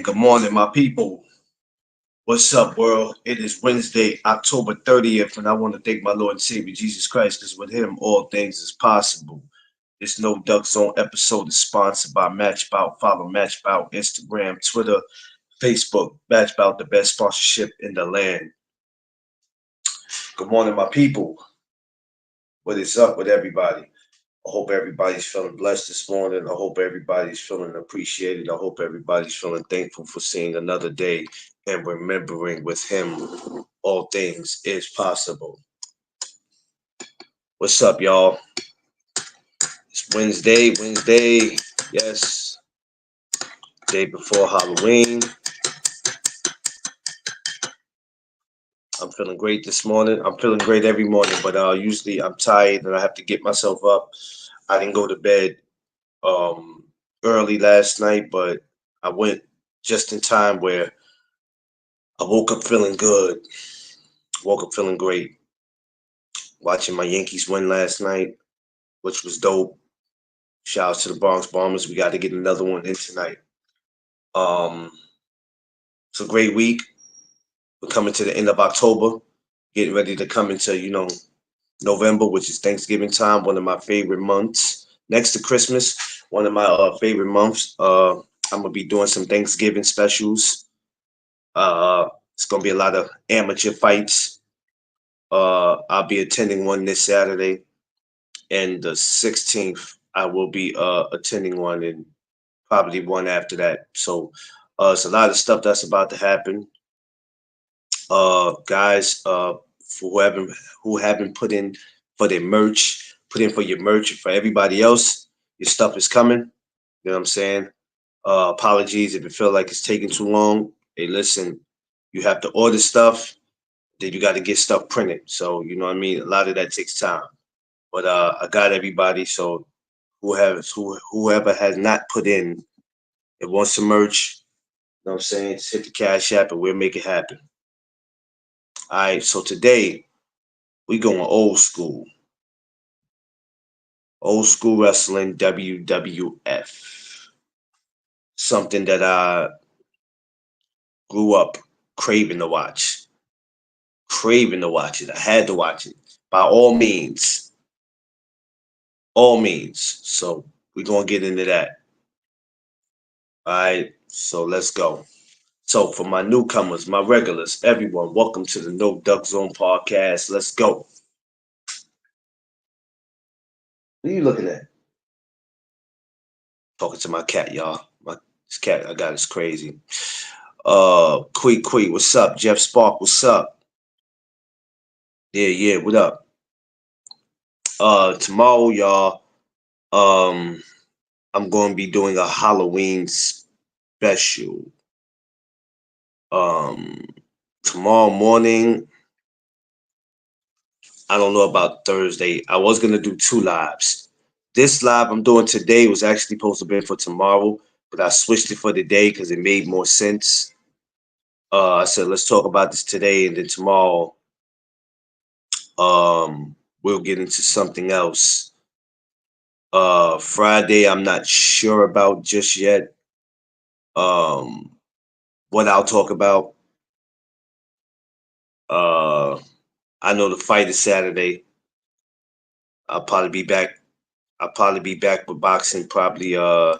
Good morning, my people. What's up, world? It is Wednesday, October 30th, and I want to thank my Lord and Savior Jesus Christ because with Him, all things is possible. This No Duck Zone episode is sponsored by Matchbout. Follow Matchbout Instagram, Twitter, Facebook. Matchbout, the best sponsorship in the land. Good morning, my people. What is up with everybody? I hope everybody's feeling blessed this morning. I hope everybody's feeling appreciated. I hope everybody's feeling thankful for seeing another day and remembering with Him all things is possible. What's up, y'all? It's Wednesday. Yes, day before Halloween. I'm feeling great this morning. I'm feeling great every morning, but usually I'm tired and I have to get myself up. I didn't go to bed early last night, but I went just in time where I woke up feeling good. Woke up feeling great. Watching my Yankees win last night, which was dope. Shout out to the Bronx Bombers. We got to get another one in tonight. Um, it's a great week. We're coming to the end of October, getting ready to come into, November, which is Thanksgiving time, one of my favorite months. Next to Christmas, one of my favorite months. I'm gonna be doing some Thanksgiving specials. It's gonna be a lot of amateur fights. I'll be attending one this Saturday, and the 16th I will be attending one, and probably one after that. So it's a lot of stuff that's about to happen. Guys, for who haven't put in for their merch, put in for your merch. For everybody else, your stuff is coming. You know what I'm saying? Apologies if it feel like it's taking too long. Hey, listen, you have to order stuff, then you got to get stuff printed. So you know what I mean. A lot of that takes time. But I got everybody. So whoever has not put in and wants some merch, you know what I'm saying? Just hit the Cash App and we'll make it happen. All right. So today we going old school wrestling, WWF. Something that I grew up craving to watch, craving to watch it. I had to watch it by all means. So we're gonna get into that. All right. So let's go. So for my newcomers, my regulars, everyone, welcome to the No Duck Zone podcast. Let's go. What are you looking at? Talking to my cat, y'all. This cat I got is crazy. Quee, what's up? Jeff Spark, what's up? Yeah, what up? Tomorrow, y'all, um, I'm going to be doing a Halloween special. Um, Tomorrow morning, I don't know about Thursday. I was gonna do two lives. This live I'm doing today was actually supposed to be for tomorrow, but I switched it for today because it made more sense. I said let's talk about this today, and then tomorrow, we'll get into something else. Friday, I'm not sure about just yet. Um, what I'll talk about. Uh, I know the fight is Saturday. I'll probably be back. I'll probably be back with boxing probably either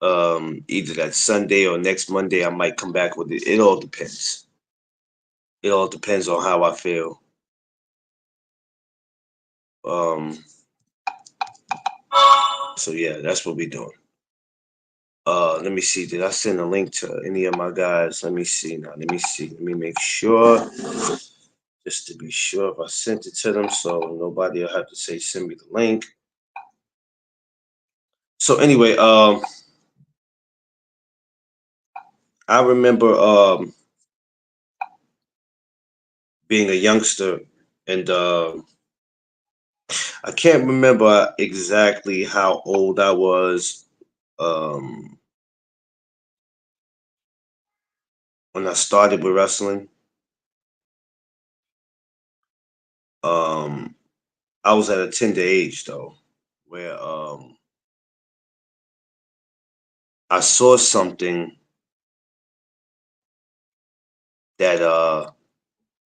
that Sunday or next Monday. I might come back with it. It all depends. It all depends on how I feel. Um, so yeah, that's what we're doing. Let me see. Did I send a link to any of my guys? Let me see now. Let me see. Let me make sure, just to be sure if I sent it to them, so nobody will have to say send me the link. So anyway, I remember being a youngster, and I can't remember exactly how old I was um, when I started with wrestling. Um, I was at a tender age though, where I saw something that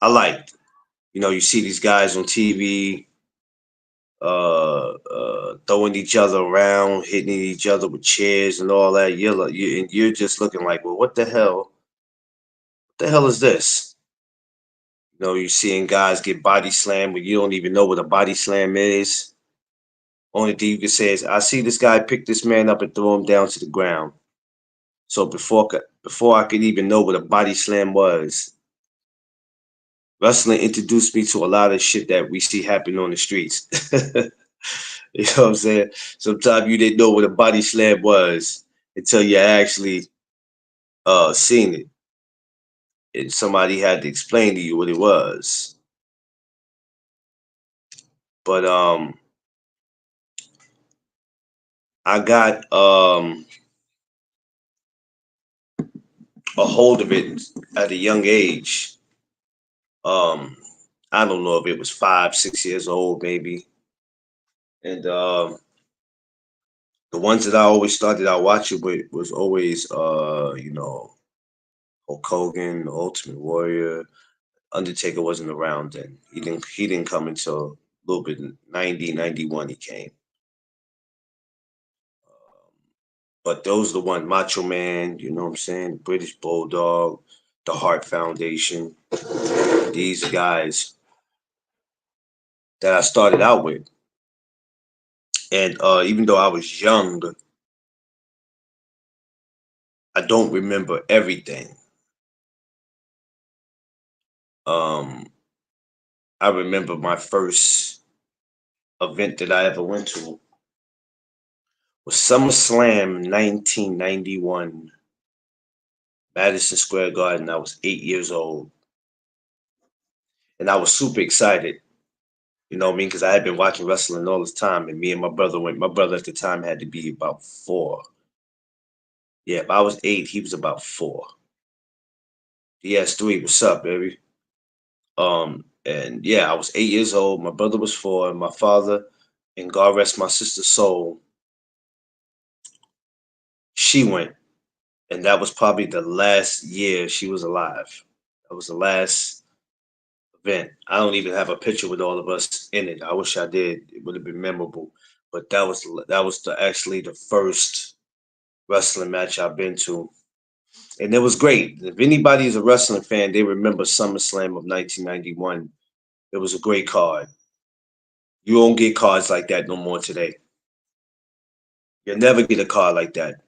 I liked. You know, you see these guys on TV throwing each other around, hitting each other with chairs and all that. And you're just looking like, well, what the hell? What the hell is this? You know, you're seeing guys get body slammed when you don't even know what a body slam is. Only thing you can say is, I see this guy pick this man up and throw him down to the ground. So before I could even know what a body slam was, wrestling introduced me to a lot of shit that we see happen on the streets. You know what I'm saying? Sometimes you didn't know what a body slam was until you actually seen it, and somebody had to explain to you what it was. But I got a hold of it at a young age. Um, I don't know if it was 5, 6 years old, maybe. And the ones that I always started out watching with was always, Hulk Hogan, the Ultimate Warrior. Undertaker wasn't around then. He didn't come until a little bit 90, 91 he came. But those are the one, Macho Man, you know what I'm saying? British Bulldog, the Hart Foundation. These guys that I started out with. And even though I was young, I don't remember everything. Um, I remember my first event that I ever went to was SummerSlam 1991, Madison Square Garden. I was 8 years old. And I was super excited, you know what I mean? Because I had been watching wrestling all this time. And me and my brother went. My brother at the time had to be about 4. Yeah, if I was 8, he was about 4. DS3, what's up, baby? And yeah, I was 8 years old. My brother was 4, and my father, and God rest my sister's soul, she went. And that was probably the last year she was alive. That was the last event. I don't even have a picture with all of us in it. I wish I did. It would have been memorable. But that was actually the first wrestling match I've been to, and it was great. If anybody is a wrestling fan, they remember SummerSlam of 1991. It was a great card. You won't get cards like that no more today. You'll never get a card like that.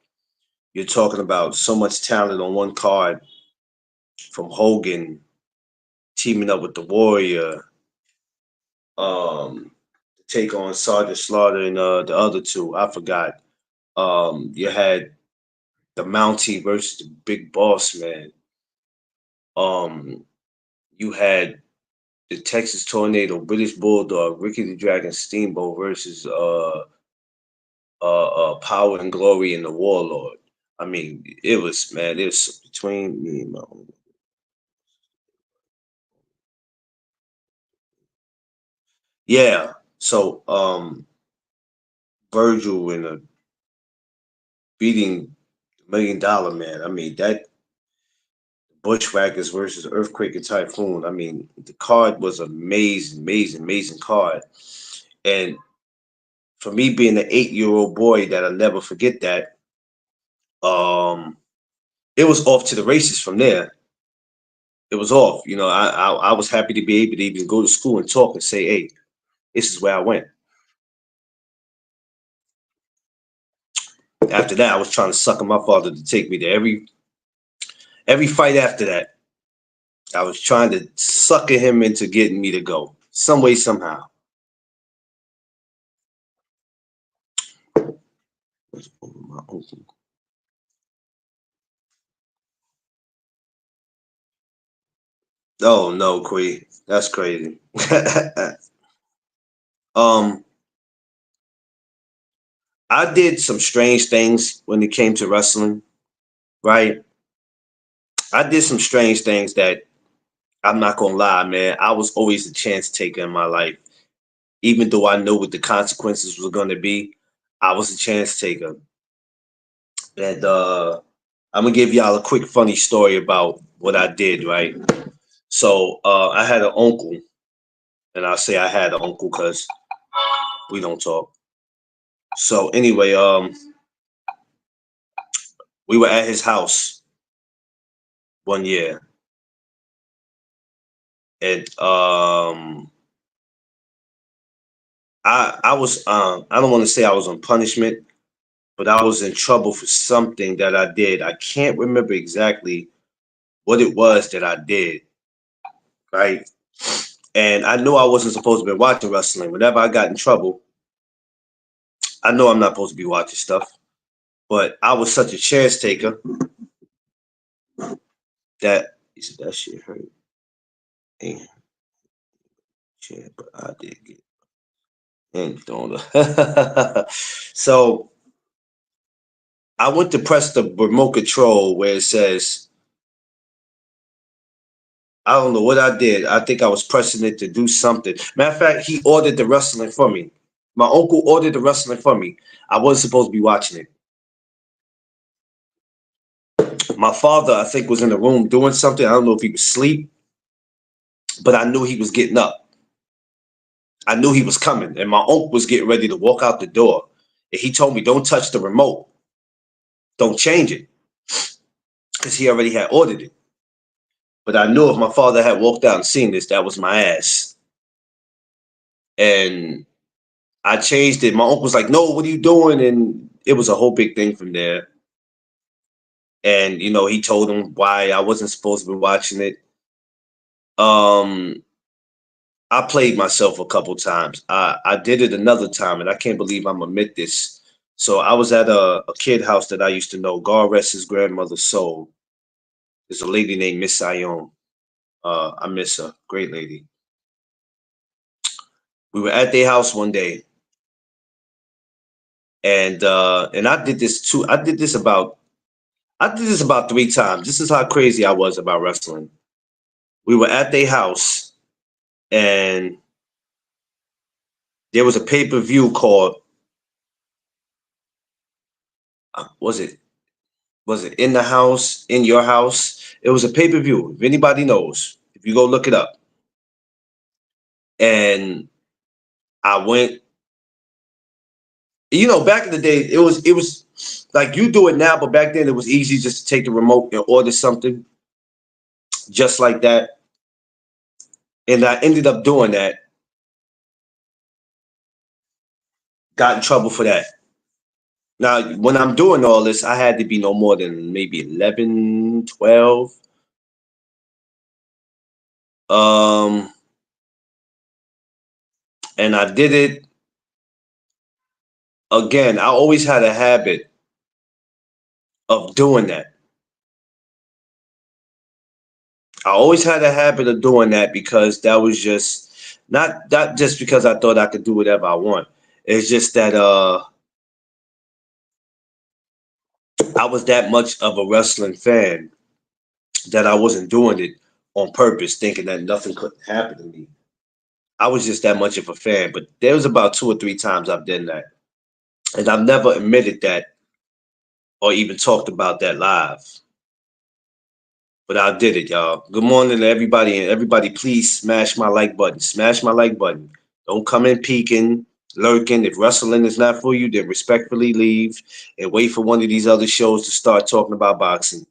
You're talking about so much talent on one card, from Hogan teaming up with the Warrior, to take on Sergeant Slaughter and the other two. I forgot. You had the Mountie versus the Big Boss Man. Um, you had the Texas Tornado, British Bulldog, Ricky the Dragon Steamboat versus Power and Glory and the Warlord. I mean, it was, man, it was between me and my own. Yeah. So Virgil and beating $1 Million Man. I mean, that Bushwhackers versus Earthquake and Typhoon. I mean, the card was amazing, amazing, amazing card. And for me being an 8-year-old boy, that I'll never forget that. Um, it was off to the races from there. It was off. You know, I was happy to be able to even go to school and talk and say, hey, this is where I went. After that, I was trying to sucker my father to take me to every fight after that. I was trying to sucker him into getting me to go some way, somehow. Oh no, Quee, that's crazy. um, I did some strange things when it came to wrestling. Right, I did some strange things that I'm not gonna lie, man. I was always a chance taker in my life, even though I know what the consequences were going to be. I was a chance taker. And I'm gonna give y'all a quick funny story about what I did, right? So I had an uncle, and I'll say I had an uncle because we don't talk. So anyway, we were at his house one year, and I was I don't want to say I was on punishment, but I was in trouble for something that I did. I can't remember exactly what it was that I did, right? And I knew I wasn't supposed to be watching wrestling. Whenever I got in trouble, I know I'm not supposed to be watching stuff, but I was such a chance taker that he said that shit hurt. Ain't shit, but I did get and don't. So I went to press the remote control where it says I don't know what I did. I think I was pressing it to do something. Matter of fact, he ordered the wrestling for me. My uncle ordered the wrestling for me. I wasn't supposed to be watching it. My father, I think, was in the room doing something. I don't know if he was asleep, but I knew he was getting up. I knew he was coming, and my uncle was getting ready to walk out the door. And he told me, "Don't touch the remote. Don't change it," because he already had ordered it. But I knew if my father had walked out and seen this, that was my ass. And I changed it. My uncle was like, "No, what are you doing?" And it was a whole big thing from there. And you know, he told him why I wasn't supposed to be watching it. Um, I played myself a couple times. I did it another time, and I can't believe I'm admit this. So I was at a kid house that I used to know. God rest his grandmother's soul. There's a lady named Miss Sion. I miss her. Great lady. We were at their house one day, and I did this too. I did this about 3 times. This is how crazy I was about wrestling. We were at their house, and there was a pay-per-view called was it in the house, in your house? It was a pay-per-view. If anybody knows, if you go look it up. And I went, you know, back in the day, it was like you do it now, but back then it was easy just to take the remote and order something just like that. And I ended up doing that, got in trouble for that. Now, when I'm doing all this, I had to be no more than maybe 11, 12. Um, and I did it again. I always had a habit of doing that. I always had a habit of doing that because that was just not just because I thought I could do whatever I want. It's just that I was that much of a wrestling fan that I wasn't doing it on purpose, thinking that nothing could happen to me. I was just that much of a fan. But there was about 2 or 3 times I've done that. And I've never admitted that or even talked about that live. But I did it, y'all. Good morning to everybody, and everybody, please smash my like button. Smash my like button. Don't come in peeking, lurking. If wrestling is not for you, then respectfully leave and wait for one of these other shows to start talking about boxing.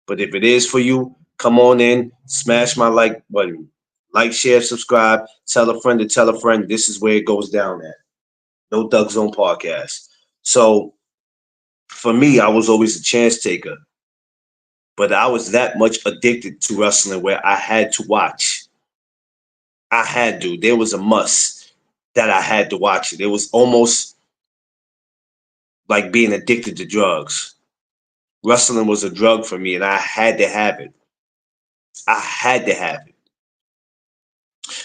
But if it is for you, come on in, smash my like button. Like, share, subscribe, tell a friend to tell a friend. This is where it goes down at. No Doug Zone Podcast. So for me, I was always a chance taker. But I was that much addicted to wrestling where I had to watch. I had to. There was a must that I had to watch it. It was almost like being addicted to drugs. Wrestling was a drug for me, and I had to have it. I had to have it.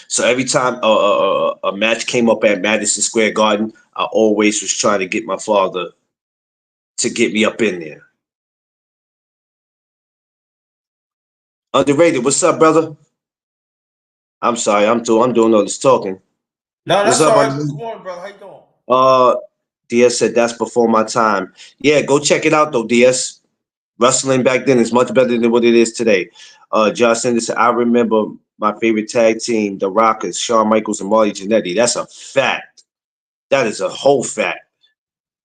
So every time a match came up at Madison Square Garden, I always was trying to get my father to get me up in there. Underrated, what's up, brother? I'm sorry, I'm doing all this talking. No, What's that's up, all right. buddy? Good morning, brother. How you doing? DS said that's before my time. Yeah, go check it out though, DS. Wrestling back then is much better than what it is today. Josh Anderson, I remember my favorite tag team, the Rockers, Shawn Michaels and Marty Jannetty. That's a fact. That is a whole fact.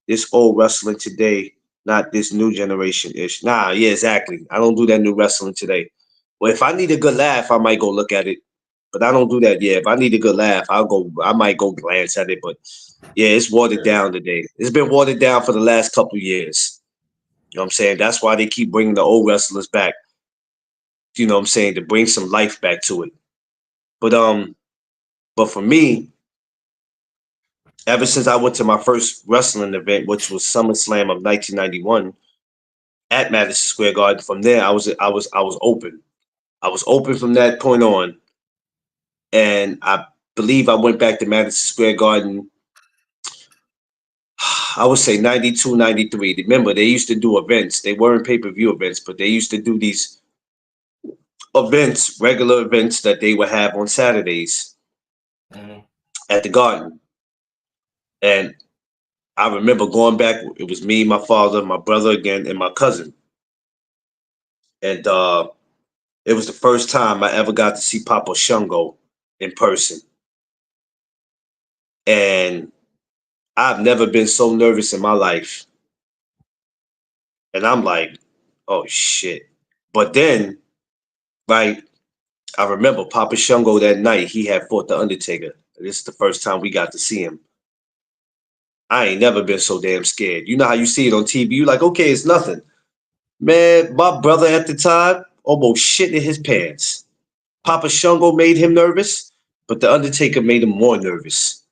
This old wrestling today, not this new generation ish. Nah, yeah, exactly. I don't do that new wrestling today. Well, if I need a good laugh, I might go look at it. But I don't do that. Yeah, if I need a good laugh, I might go glance at it. But yeah, it's watered Yeah. down today. It's been watered down for the last couple years. You know what I'm saying? That's why they keep bringing the old wrestlers back. You know what I'm saying? To bring some life back to it. But but for me, ever since I went to my first wrestling event, which was SummerSlam of 1991 at Madison Square Garden, from there I was open. I was open from that point on, and I believe I went back to Madison Square Garden. I would say 92, 93. Remember, they used to do events. They weren't pay-per-view events, but they used to do these events, regular events that they would have on Saturdays Mhm. at the Garden. And I remember going back. It was me, my father, my brother again, and my cousin. And it was the first time I ever got to see Papa Shango in person. And I've never been so nervous in my life. And I'm like, oh shit. But then, right, I remember Papa Shango that night, he had fought The Undertaker. This is the first time we got to see him. I ain't never been so damn scared. You know how you see it on TV? You like, okay, it's nothing. Man, my brother at the time almost shit in his pants. Papa Shango made him nervous, but The Undertaker made him more nervous.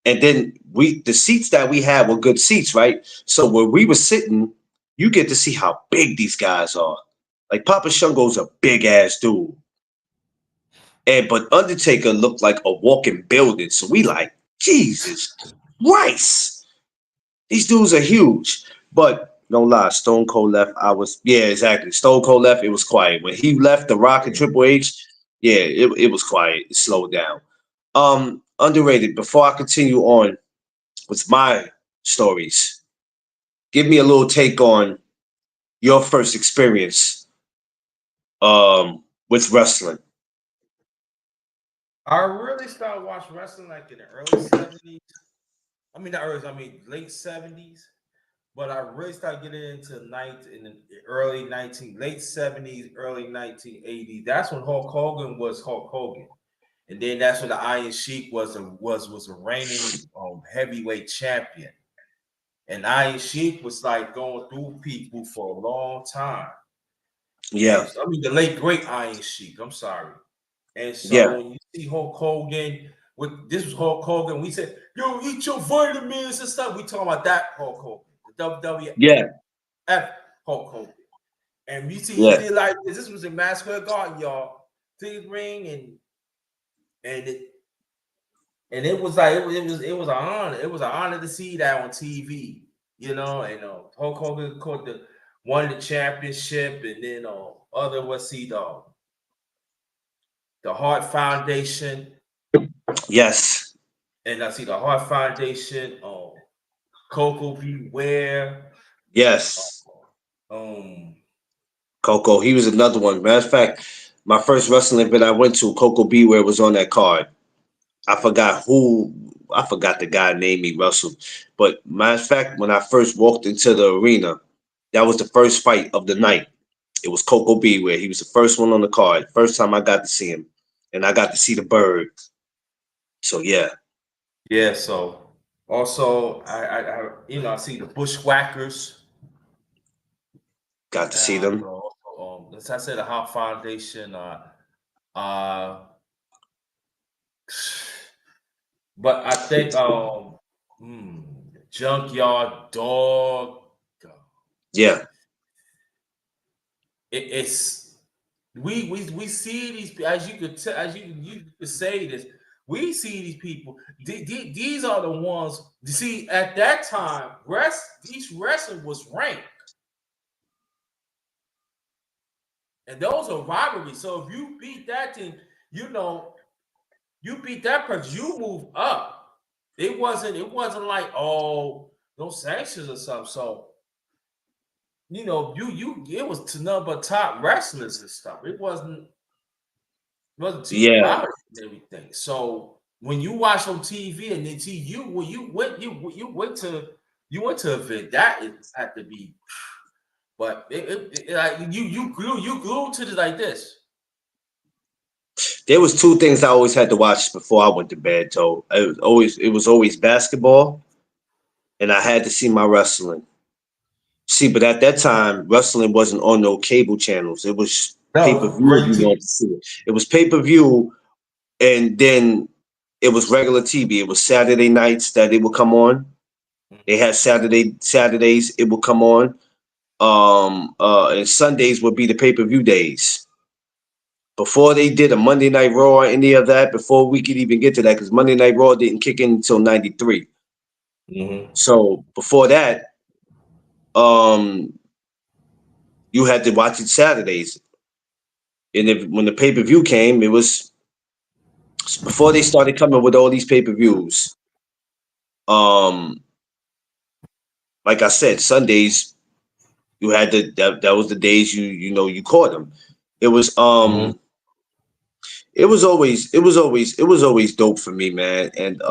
And then the seats that we had were good seats, right? So where we were sitting, you get to see how big these guys are. Like Papa Shango's a big ass dude. And but Undertaker looked like a walking building. So we like, Jesus Christ. These dudes are huge. But no lie, Stone Cold left. Yeah, exactly. Stone Cold left, it was quiet. When he left The Rock and Yeah. Triple H, yeah, it was quiet. It slowed down. Underrated. Before I continue on with my stories, give me a little take on your first experience with wrestling. I really started watching wrestling like in the early 70s. I mean, not early, I mean late 70s. But I really started getting into in the early 19, late 70s, early 1980s. That's when Hulk Hogan was Hulk Hogan. And then that's when the Iron Sheik was a reigning heavyweight champion. And Iron Sheik was like going through people for a long time. And Yeah, I mean the late great Iron Sheik. I'm sorry. And so yeah, when you see Hulk Hogan, this was Hulk Hogan, we said, "Yo, eat your vitamins and stuff." We talking about that Hulk Hogan, the WWF yeah, Hulk Hogan. And you see, he yeah, did like this. This was in Madison Square Garden, y'all. Big ring, and it and it was like it was an honor. It was an honor to see that on TV, you know. And Hulk Hogan caught won the championship, and then other was see the Hart Foundation, yes, and I see the Hart Foundation. Coco Beware. yes. Um, Coco, he was another one. Matter of fact, my first wrestling event I went to, Coco Beware was on that card. I forgot the guy named me Russell. But matter of fact, when I first walked into the arena, that was the first fight of the night. It was Coco Beware. He was the first one on the card. First time I got to see him. And I got to see the bird. So yeah, yeah. So also, I see the Bushwhackers. got to see them. As I said, the Hart Foundation. Uh, but I think hmm, Junkyard Dog. Yeah, It's we see these as you could tell as you could say this. We see these people. These are the ones. You see, at that time, these wrestling was ranked, and those are rivalries. So if you beat that team, you know you beat that person, you move up. It wasn't like no sanctions or something. So you know, it was to none but top wrestlers and stuff. It wasn't to you Yeah, out and everything. So when you watch on TV and then see you when you went to an event that it had to be, but like you glued to it like this. there was two things I always had to watch before I went to bed. So it was always basketball, and I had to see my wrestling. See, but at that time, wrestling wasn't on no cable channels. It was pay per No, view if great you TV. wanted to see it. It was pay per view, and then it was regular TV. It was Saturday nights that it would come on. They had Saturdays it would come on. And Sundays would be the pay per view days. Before they did a Monday Night Raw or any of that, before we could even get to that, because Monday Night Raw didn't kick in until '93. Mm-hmm. So before that, um, you had to watch it Saturdays. And when the pay per view came, it was before they started coming with all these pay per views. Um, like I said, Sundays you had that was the days you caught them. It was Mm-hmm. it was always dope for me, man. And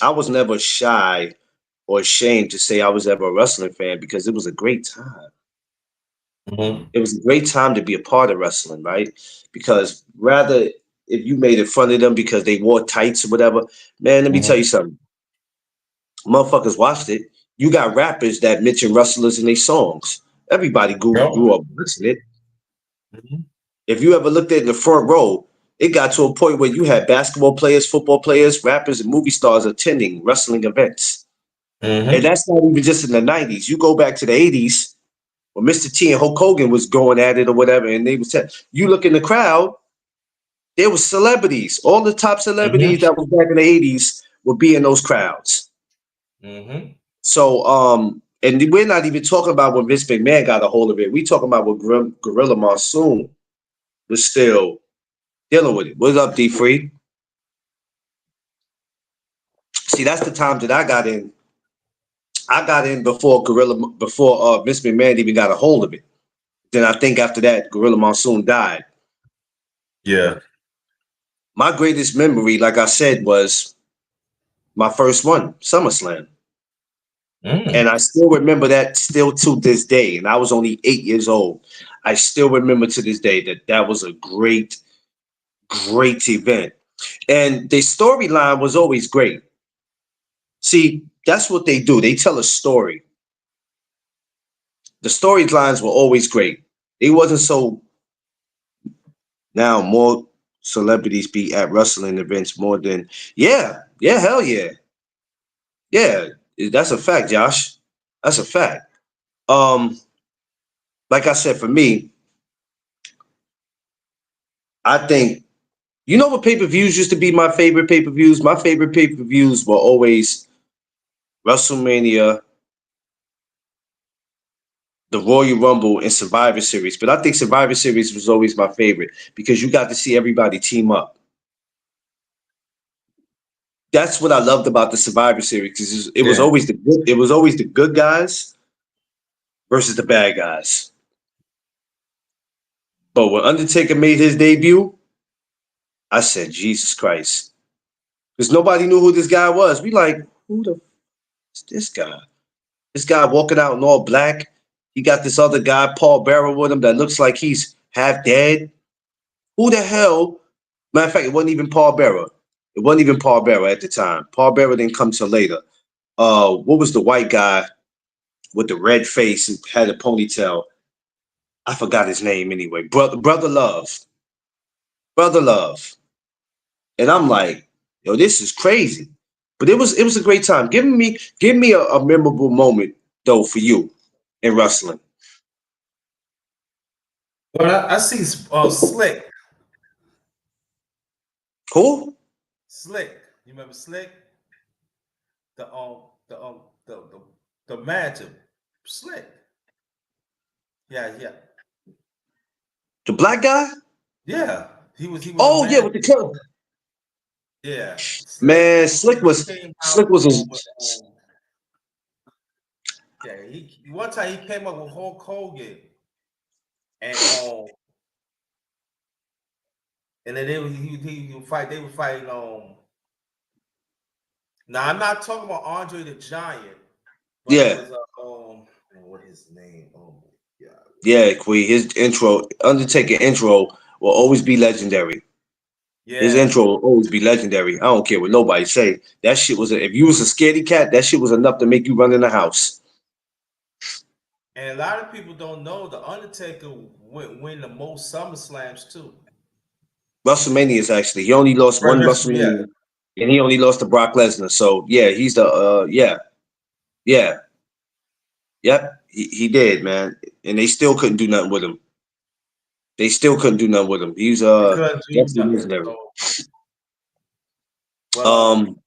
I was never shy or ashamed to say I was ever a wrestling fan because it was a great time. Mm-hmm. It was a great time to be a part of wrestling, right? Because rather if you made it fun of them because they wore tights or whatever, man, let me tell Mm-hmm. you something. Motherfuckers watched it. You got rappers that mention wrestlers in their songs. Everybody grew Yep. up listening it. Mm-hmm. If you ever looked at it in the front row, it got to a point where you had basketball players, football players, rappers, and movie stars attending wrestling events. And Mm-hmm. that's not even just in the 90s. You go back to the 80s when Mr. T and Hulk Hogan was going at it or whatever, and they was you look in the crowd, there was celebrities. All the top celebrities Mm-hmm. that was back in the 80s would be in those crowds. Mm-hmm. So, and we're not even talking about when Vince McMahon got a hold of it. We talking about when Gorilla Monsoon was still dealing with it. What's up, D Free? See, that's the time that I got in. I got in before Vince McMahon even got a hold of it. Then I think after that, Gorilla Monsoon died. Yeah. My greatest memory, like I said, was my first one, SummerSlam. And Mm. I still remember that still to this day. And I was only 8 years old. I still remember to this day that that was a great, great event. And the storyline was always great. See, that's what they do. They tell a story. The storylines were always great. They wasn't so now more celebrities be at wrestling events more than yeah, hell yeah. Yeah, that's a fact, Josh. That's a fact. Um, like I said, for me, I think you know what pay-per-views used to be my favorite pay-per-views? My favorite pay-per-views were always WrestleMania, the Royal Rumble, and Survivor Series. But I think Survivor Series was always my favorite because you got to see everybody team up. That's what I loved about the Survivor Series because it was Yeah. always the good guys versus the bad guys. But when Undertaker made his debut, I said, Jesus Christ. Because nobody knew who this guy was. We like, who the f- is this guy? This guy walking out in all black. He got this other guy, Paul Bearer, with him that looks like he's half dead. Who the hell? Matter of fact, it wasn't even Paul Bearer. It wasn't even Paul Bearer at the time. Paul Bearer didn't come till later. What was the white guy with the red face and had a ponytail? I forgot his name anyway. Brother Love. Brother Love. And I'm like, yo, this is crazy. But it was a great time. Give me a memorable moment though for you in wrestling. But I see Slick. Who? Slick. You remember Slick? The the the manager. Slick. Yeah, yeah. The black guy? Yeah. He was a Oh yeah, manager. with the coat. Yeah. Slick. Man, He came Slick out was with a Okay, he one time he came up with Hulk Hogan, and and then he would fight. They were fighting. Now I'm not talking about Andre the Giant, but it Yeah, was what his name? Oh my god! yeah, Quee. His intro, Undertaker intro, will always be legendary. His Yeah, intro will always be legendary. I don't care what nobody say. That shit was if you was a scaredy cat, that shit was enough to make you run in the house. and a lot of people don't know the Undertaker win the most SummerSlams too. WrestleMania's actually he only lost Right, one yeah. WrestleMania, and he only lost to Brock Lesnar. So yeah, he's the yeah, yep, he did, man, and they still couldn't do nothing with him. They still couldn't do nothing with him. He's They couldn't do definitely nothing. legendary. So, but Um,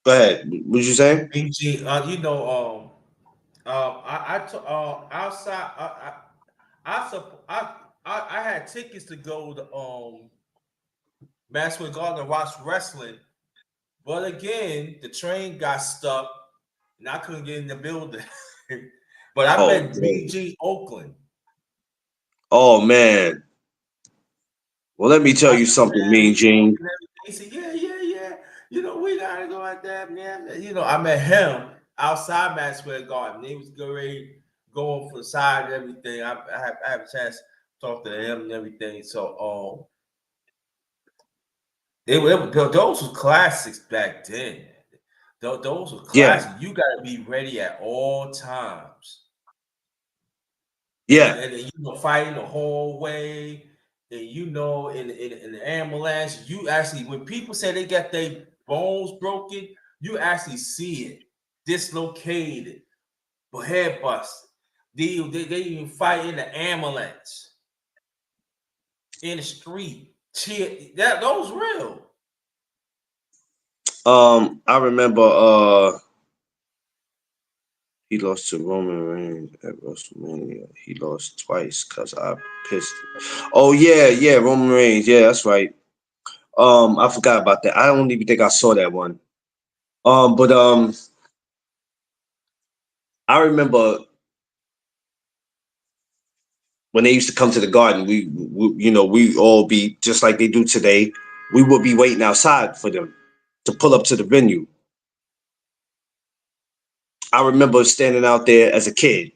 go ahead. What you saying? BG, you know, outside, I had tickets to go to Maxwell Garden and watch wrestling, but again, the train got stuck and I couldn't get in the building. But I Oh, met man. BG Oakland. Oh man. Well, let me tell I you met something, Mean BG Gene. Oakland. He said, yeah. You know, we gotta go out there, man. You know, I met him outside Maxwell Garden. He was great going for the side and everything. I have a chance to talk to him and everything. So those were classics back then. Those were Yeah, classics. You got to be ready at all times. yeah. And you know, fighting the whole way. And you know, in the ambulance, you actually when people say they got their bones broken, you actually see it dislocated, but head busted. They even fight in the ambulance in the street. Those real. I remember he lost to Roman Reigns at WrestleMania. He lost twice because I pissed. Oh yeah, Roman Reigns. Yeah, that's right. I forgot about that. I don't even think I saw that one. But I remember when they used to come to the garden. We all be just like they do today. We would be waiting outside for them to pull up to the venue. I remember standing out there as a kid.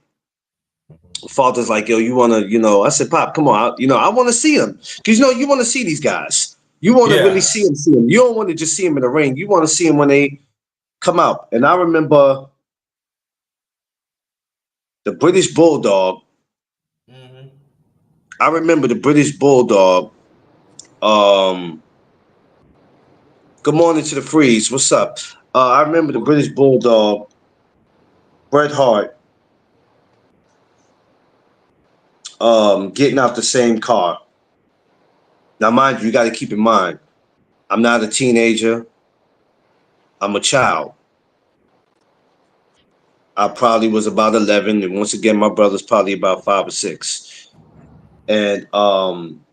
Father's like, yo, you wanna, I said, Pop, come on, I want to see them because you want to see these guys. You want to really Yeah. see them. See them. You don't want to just see them in the ring. You want to see them when they come out. And I remember the British Bulldog. Mm-hmm. I remember the British Bulldog. Um, Good morning to the Freeze. What's up? I remember the British Bulldog, Bret Hart, getting out the same car. Now, mind you, you got to keep in mind, I'm not a teenager. I'm a child. I probably was about 11, and once again, my brother's probably about 5 or 6. And when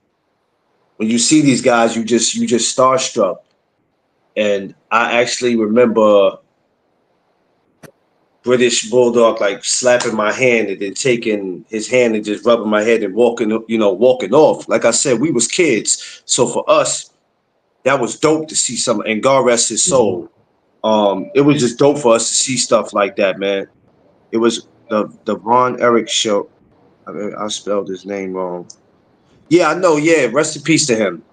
you see these guys, you just starstruck. And I actually remember British Bulldog like slapping my hand and then taking his hand and just rubbing my head and walking off. Like I said, we was kids, so for us, that was dope to see some. And God rest his Mm-hmm. soul. It was just dope for us to see stuff like that, man. It was the Ron Eric show. I spelled his name wrong. Yeah, I know. Yeah, rest in peace to him.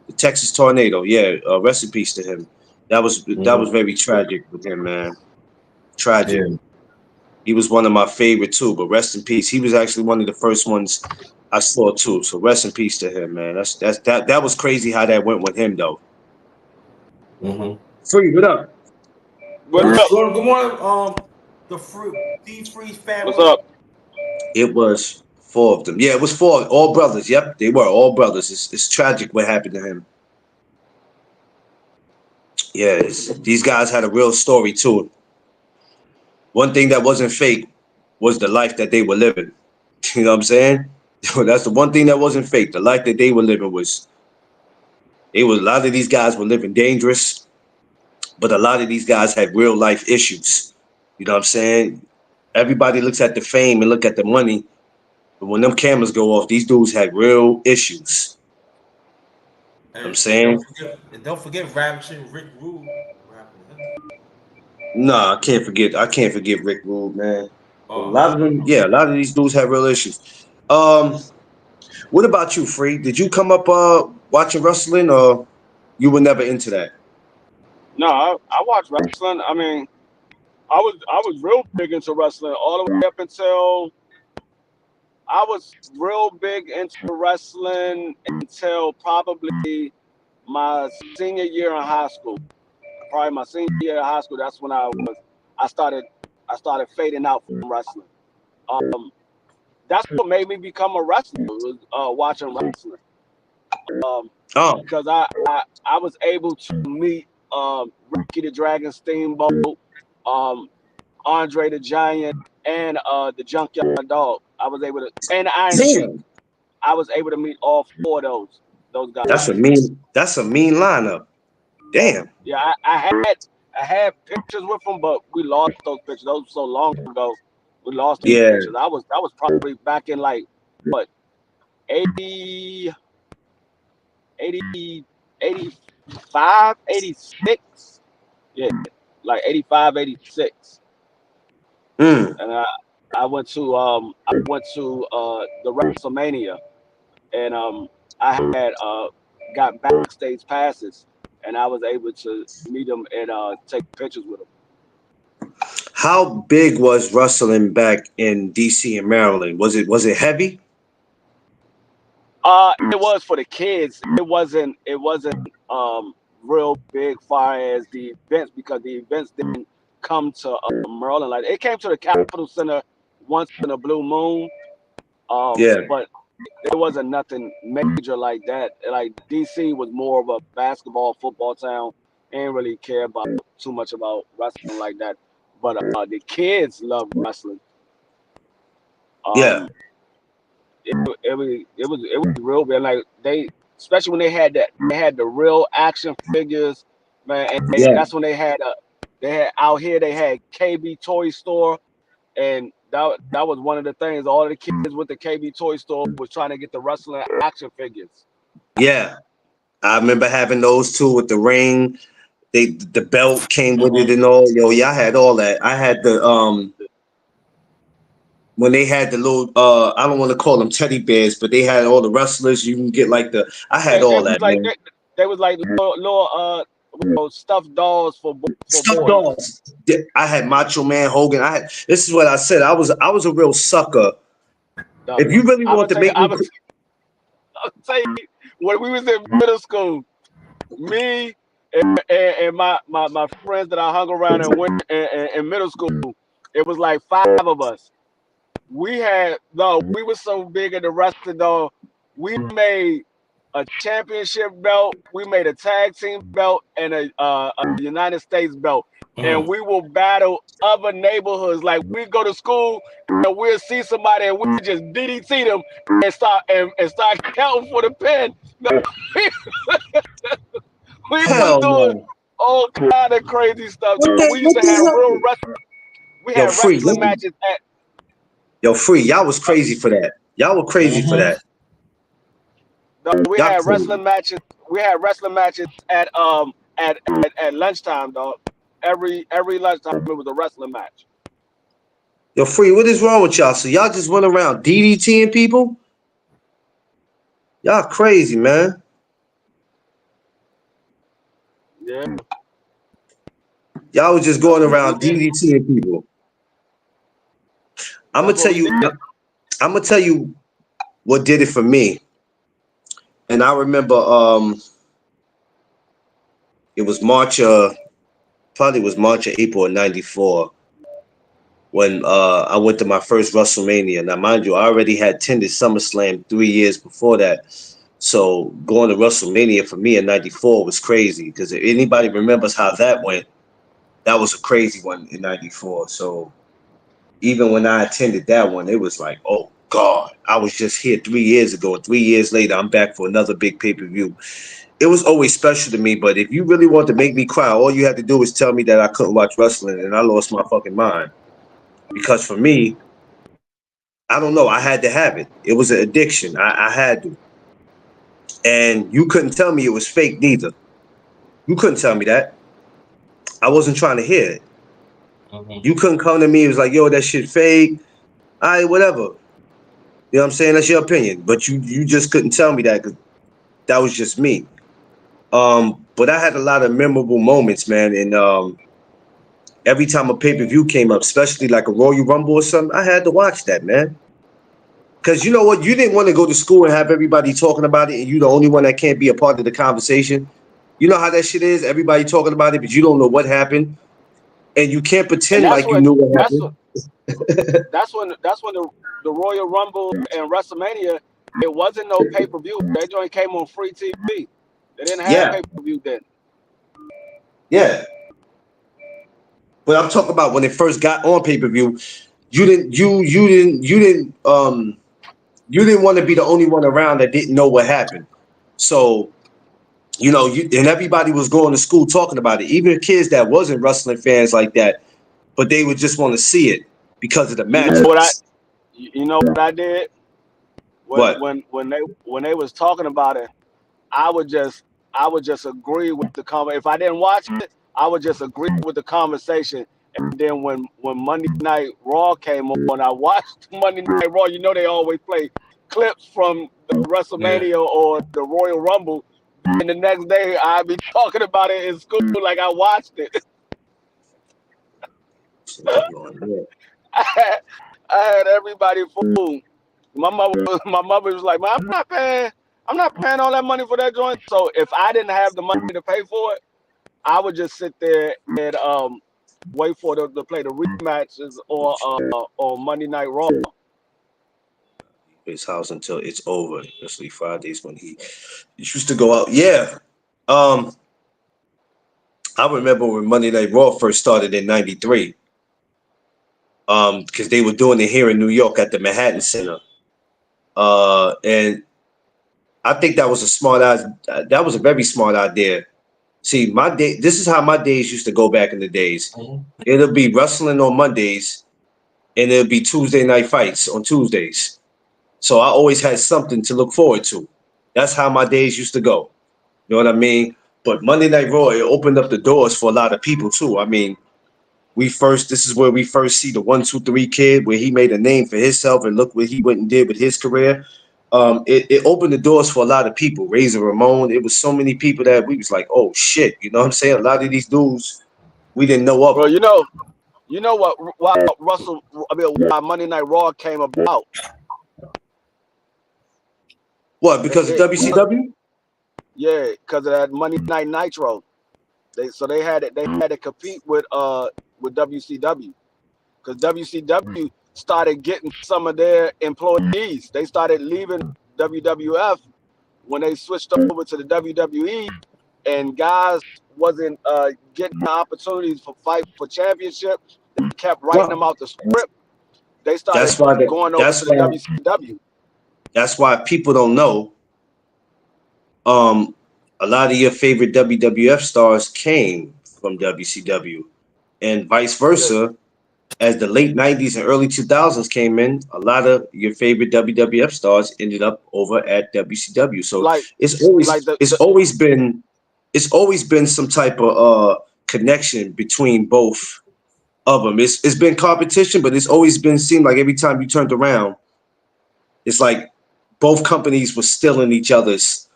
The Texas tornado. Yeah, rest in peace to him. That was Mm-hmm. very tragic with him, man. Tragic. Yeah. He was one of my favorite too. But rest in peace. He was actually one of the first ones I saw too. So rest in peace to him, man. That was crazy how that went with him though. Mm-hmm. Free, what up? What's up? Good morning, the fruit, D Freeze What's family. up? It was 4 of them. Yeah, it was 4. All brothers. Yep, they were all brothers. It's tragic what happened to him. Yeah, these guys had a real story too. One thing that wasn't fake was the life that they were living. You know what I'm saying? That's the one thing that wasn't fake. The life that they were living was a lot of these guys were living dangerous. but a lot of these guys had real life issues. You know what I'm saying? Everybody looks at the fame and look at the money, but when them cameras go off, these dudes had real issues. You know what I'm And saying? don't forget Ravishing Rick Rude. What happened to him? Nah, I can't forget Rick Rude, man. A Oh, lot of them, yeah, a lot of these dudes have real issues. Um, what about you, Free? Did you come up watching wrestling, or you were never into that? No, I watch wrestling. I mean, I was real big into wrestling all the way up until I was real big into wrestling until probably my senior year in high school. Probably my senior year in high school. That's when I started I started fading out from wrestling. Um, that's what made me become a wrestler. Was watching wrestling. Um, Oh, because I was able to meet Ricky the Dragon Steamboat, um, Andre the Giant, and the Junkyard Dog. I was able to, and the Iron Sheik. damn, I was able to meet all four of those that's a guys. mean lineup. Damn. Yeah, I had pictures with them, but we lost those pictures. Those were so long ago. We lost those Yeah, pictures. That was probably back in like what 80, 80, 85, 86. Yeah, like 85, 86. mm, And I went to the WrestleMania, and I had got backstage passes, and I was able to meet him and take pictures with him. how big was wrestling back in DC and Maryland? Was it heavy? It was for the kids. It wasn't real big far as the events, because the events didn't come to Maryland. Like, it came to the Capitol Center once in a blue moon. Yeah, But it wasn't nothing major like that. Like, DC was more of a basketball, football town. Ain't really care about too much about wrestling like that. But the kids love wrestling. yeah, Um, it was real bad. Like, especially when they had the real action figures, man. And yeah, that's when they had out here, they had KB Toy Store, and that was one of the things. All of the kids with the KB Toy Store was trying to get the wrestling action figures. yeah. I remember having those two with the ring. The belt came with it uh-huh. and all. Yo, yeah, I had all that. I had the when they had the little I don't want to call them teddy bears, but they had all the wrestlers. You can get like I had They all was that, like man. they was like little stuffed dolls for Stuffed boys. dolls. Yeah, I had Macho Man Hogan. This is what I said. I was a real sucker. No, If you really I'm want gonna to tell you. make me, I'll tell you, when we was in middle school, me and my friends that I hung around and went in middle school, it was like five of us. We were so big in the wrestling though. We made a championship belt, we made a tag team belt, and a United States belt, and we will battle other neighborhoods. Like, we go to school and we'll see somebody and we just DDT them and start counting for the pin. No, we was hell doing no. all kind of crazy stuff. What We used what to the have real hell? wrestling. We Yo, had free. wrestling matches at. Yo, free. Y'all was crazy for that. Y'all were crazy for Uh-huh. that. No, we Y'all had crazy. wrestling matches. We had wrestling matches at lunchtime, dog. Every lunchtime it was a wrestling match. Yo, free. What is wrong with y'all? So y'all just went around DDTing people? Y'all crazy, man. Yeah, Y'all was just that's going what we around did. DDTing people. I'm gonna That's what tell we you. did. I'm gonna tell you what did it for me. And I remember it was March probably was March or April of '94 when I went to my first WrestleMania. Now, mind you, I already had attended SummerSlam 3 years before that. So going to WrestleMania for me in '94 was crazy because if anybody remembers how that went, that was a crazy one in '94. So even when I attended that one, it was like, oh. God, I was just here 3 years ago, and 3 years later, I'm back for another big pay-per-view. It was always special to me, but if you really want to make me cry, all you had to do was tell me that I couldn't watch wrestling, and I lost my fucking mind. Because for me, I don't know, I had to have it. It was an addiction. I had to. And you couldn't tell me it was fake neither. You couldn't tell me that. I wasn't trying to hear it. You couldn't come to me and was like, yo, that shit fake. All right, whatever. You know what I'm saying? That's your opinion. But you just couldn't tell me that because that was just me. But I had a lot of memorable moments, man. And every time a pay-per-view came up, especially like a Royal Rumble or something, I had to watch that, man. Because you know what? You didn't want to go to school and have everybody talking about it, and you the only one that can't be a part of the conversation. You know how that shit is? Everybody talking about it, but you don't know what happened. And you can't pretend like you knew what happened. That's when the Royal Rumble and WrestleMania, it wasn't no pay-per-view. That joint came on free TV. They didn't have pay-per-view then. Yeah. But I'm talking about when it first got on pay-per-view, you didn't want to be the only one around that didn't know what happened. So, you know, and everybody was going to school talking about it. Even kids that wasn't wrestling fans like that, but they would just want to see it because of the match. You know what I did? When they was talking about it, I would just agree with the comment. If I didn't watch it, I would just agree with the conversation. And then when Monday Night Raw came on, I watched Monday Night Raw. You know they always play clips from the WrestleMania or the Royal Rumble. And the next day I'd be talking about it in school like I watched it. I had everybody fooled. My mother was like, "Man, I'm not paying all that money for that joint." So if I didn't have the money to pay for it, I would just sit there and wait for them to play the rematches or Monday Night Raw. His house until it's over, especially Fridays when he used to go out. Yeah. I remember when Monday Night Raw first started in '93. Because they were doing it here in New York at the Manhattan Center. And I think that was a very smart idea. See, this is how my days used to go back in the days. It'll be wrestling on Mondays, and it'll be Tuesday night fights on Tuesdays. So I always had something to look forward to. That's how my days used to go. You know what I mean? But Monday Night Raw, it opened up the doors for a lot of people too. I mean, this is where we first see the 1, 2, 3 kid, where he made a name for himself, and look what he went and did with his career. It opened the doors for a lot of people. Razor Ramon, it was so many people that we was like, oh shit, you know what I'm saying? A lot of these dudes we didn't know of. Bro, you know why Monday Night Raw came about? What, because of WCW? Yeah, because of that Monday Night Nitro. They had to compete with WCW, because WCW started getting some of their employees. They started leaving WWF when they switched over to the WWE, and guys wasn't getting the opportunities for fight for championship. They kept writing them out the script. They started going over to the WCW. That's why people don't know. A lot of your favorite WWF stars came from WCW, and vice versa. As the late 90s and early 2000s came in, a lot of your favorite WWF stars ended up over at WCW. So it's always been some type of connection between both of them. It's been competition, but it's always seemed like every time you turned around, it's like both companies were stealing each other's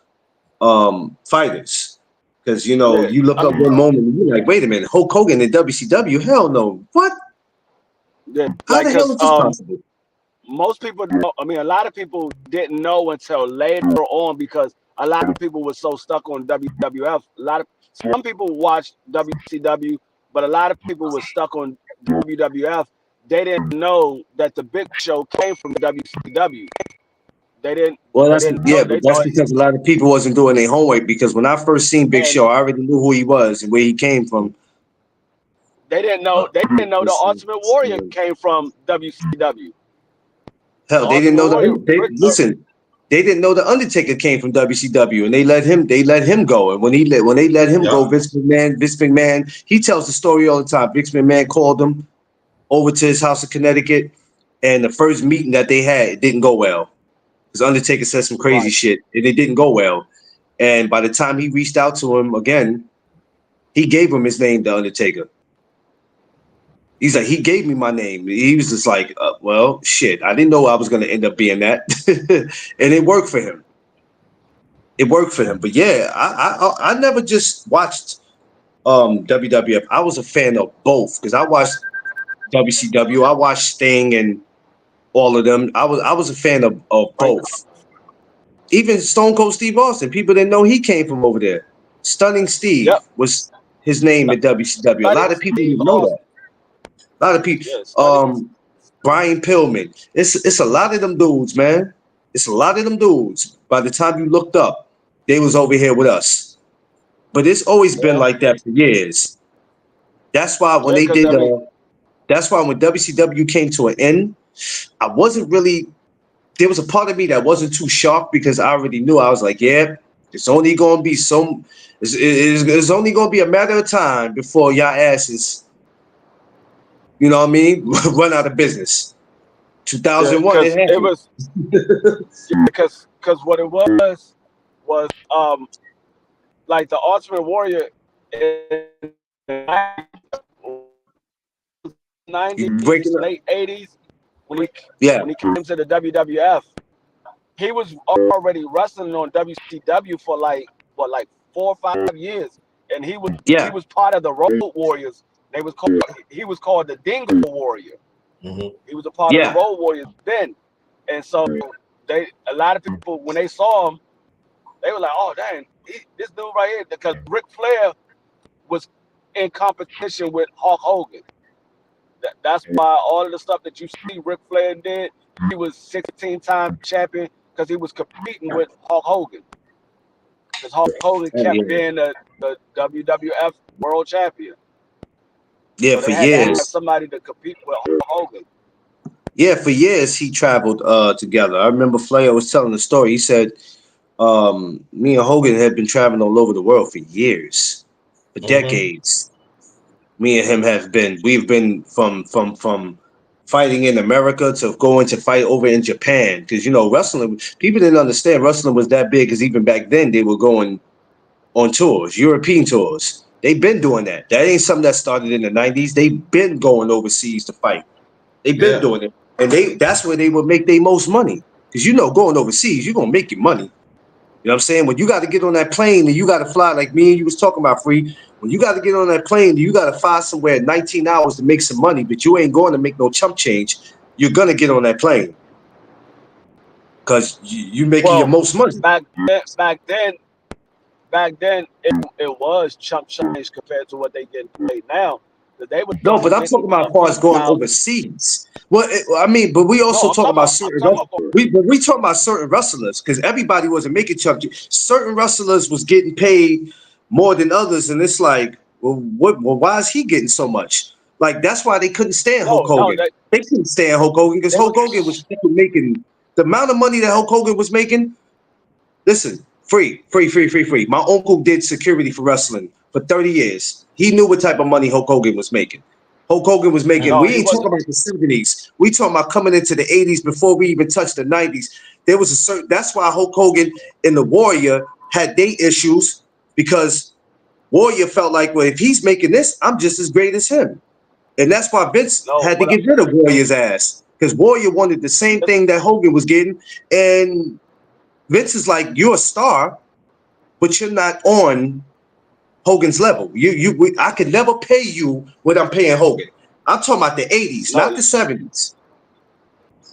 fighters. Because you look up one moment and you're like, wait a minute, Hulk Hogan in WCW? Hell no. What? Yeah, how the hell is this possible? Most people don't, a lot of people didn't know until later on, because a lot of people were so stuck on WWF. Some people watched WCW, but a lot of people were stuck on WWF. They didn't know that the Big Show came from WCW. They didn't. Well, that's because a lot of people wasn't doing their homework. Because when I first seen Big Show, I already knew who he was and where he came from. They didn't know. They didn't know the Ultimate Warrior came from WCW. Hell, they didn't Ultimate know Warrior. listen, they didn't know the Undertaker came from WCW, and they let him go. And when they let him go, Yeah. Vince McMahon, he tells the story all the time. Vince McMahon called him over to his house in Connecticut, and the first meeting that they had, it didn't go well. Because Undertaker said some crazy Right. shit, and it didn't go well. And by the time he reached out to him again, he gave him his name, The Undertaker. He's like, he gave me my name. He was just like, well, shit, I didn't know I was going to end up being that. And it worked for him. It worked for him. But yeah, I never just watched WWF. I was a fan of both because I watched WCW. I watched Sting and all of them. I was a fan of both. Even Stone Cold Steve Austin. People didn't know he came from over there. Stunning Steve Yep. was his name at WCW. A lot of people didn't know that. A lot of people. Yes. Brian Pillman. It's a lot of them dudes, man. It's a lot of them dudes. By the time you looked up, they was over here with us. But it's always been like that for years. That's why when that's why when WCW came to an end, I wasn't really. There was a part of me that wasn't too shocked because I already knew. I was like, yeah, it's only gonna be it's only gonna be a matter of time before y'all asses, you know what I mean, run out of business. 2001, it happened. It was because what it was like the Ultimate Warrior in the 90s, late 80s, when he came to the WWF, he was already wrestling on WCW for like 4 or 5 years, and he was part of the Road Warriors. He was called the Dingo Warrior. Mm-hmm. He was a part of the Road Warriors then, and so a lot of people, when they saw him, they were like, "Oh, dang, this dude right here," because Ric Flair was in competition with Hulk Hogan. That's why all of the stuff that you see Ric Flair did, he was 16-time champion because he was competing with Hulk Hogan. Because Hulk Hogan kept being the WWF World Champion. Yeah, so for they had years. to have somebody to compete with Hulk Hogan. Yeah, for years he traveled together. I remember Flair was telling the story. He said, me and Hogan had been traveling all over the world for years, for decades. Me and him we've been from fighting in America to going to fight over in Japan. Because, you know, wrestling, people didn't understand wrestling was that big because even back then they were going on tours, European tours. They've been doing that. That ain't something that started in the 90s. They've been going overseas to fight. They've been doing it. And that's where they would make their most money. Because, you know, going overseas, you're going to make your money. You know what I'm saying? When you got to get on that plane and you got to fly, like me and you was talking about, Free, when you got to get on that plane, you got to fly somewhere 19 hours to make some money, but you ain't going to make no chump change. You're going to get on that plane because you making your most money. Back then, it was chump change compared to what they get paid now. They would no, but I'm talking about as far as going overseas. Well, I mean, but we also talk about certain. We talk about certain wrestlers because everybody wasn't making chump. Certain wrestlers was getting paid more than others, and it's like, well, why is he getting so much? Like that's why they couldn't stand Hulk Hogan. They couldn't stand Hulk Hogan because Hulk Hogan was making the amount of money that Hulk Hogan was making. Listen, free. My uncle did security for wrestling for 30 years. He knew what type of money Hulk Hogan was making. Hulk Hogan was making, we ain't talking about the 70s. We talking about coming into the 80s before we even touched the 90s. There was a certain, that's why Hulk Hogan and the Warrior had their issues because Warrior felt like, well, if he's making this, I'm just as great as him. And that's why Vince had to get rid of Warrior's ass because Warrior wanted the same thing that Hogan was getting. And Vince is like, you're a star, but you're not on Hogan's level. I could never pay you what I'm paying Hogan. I'm talking about the 80s, not the 70s.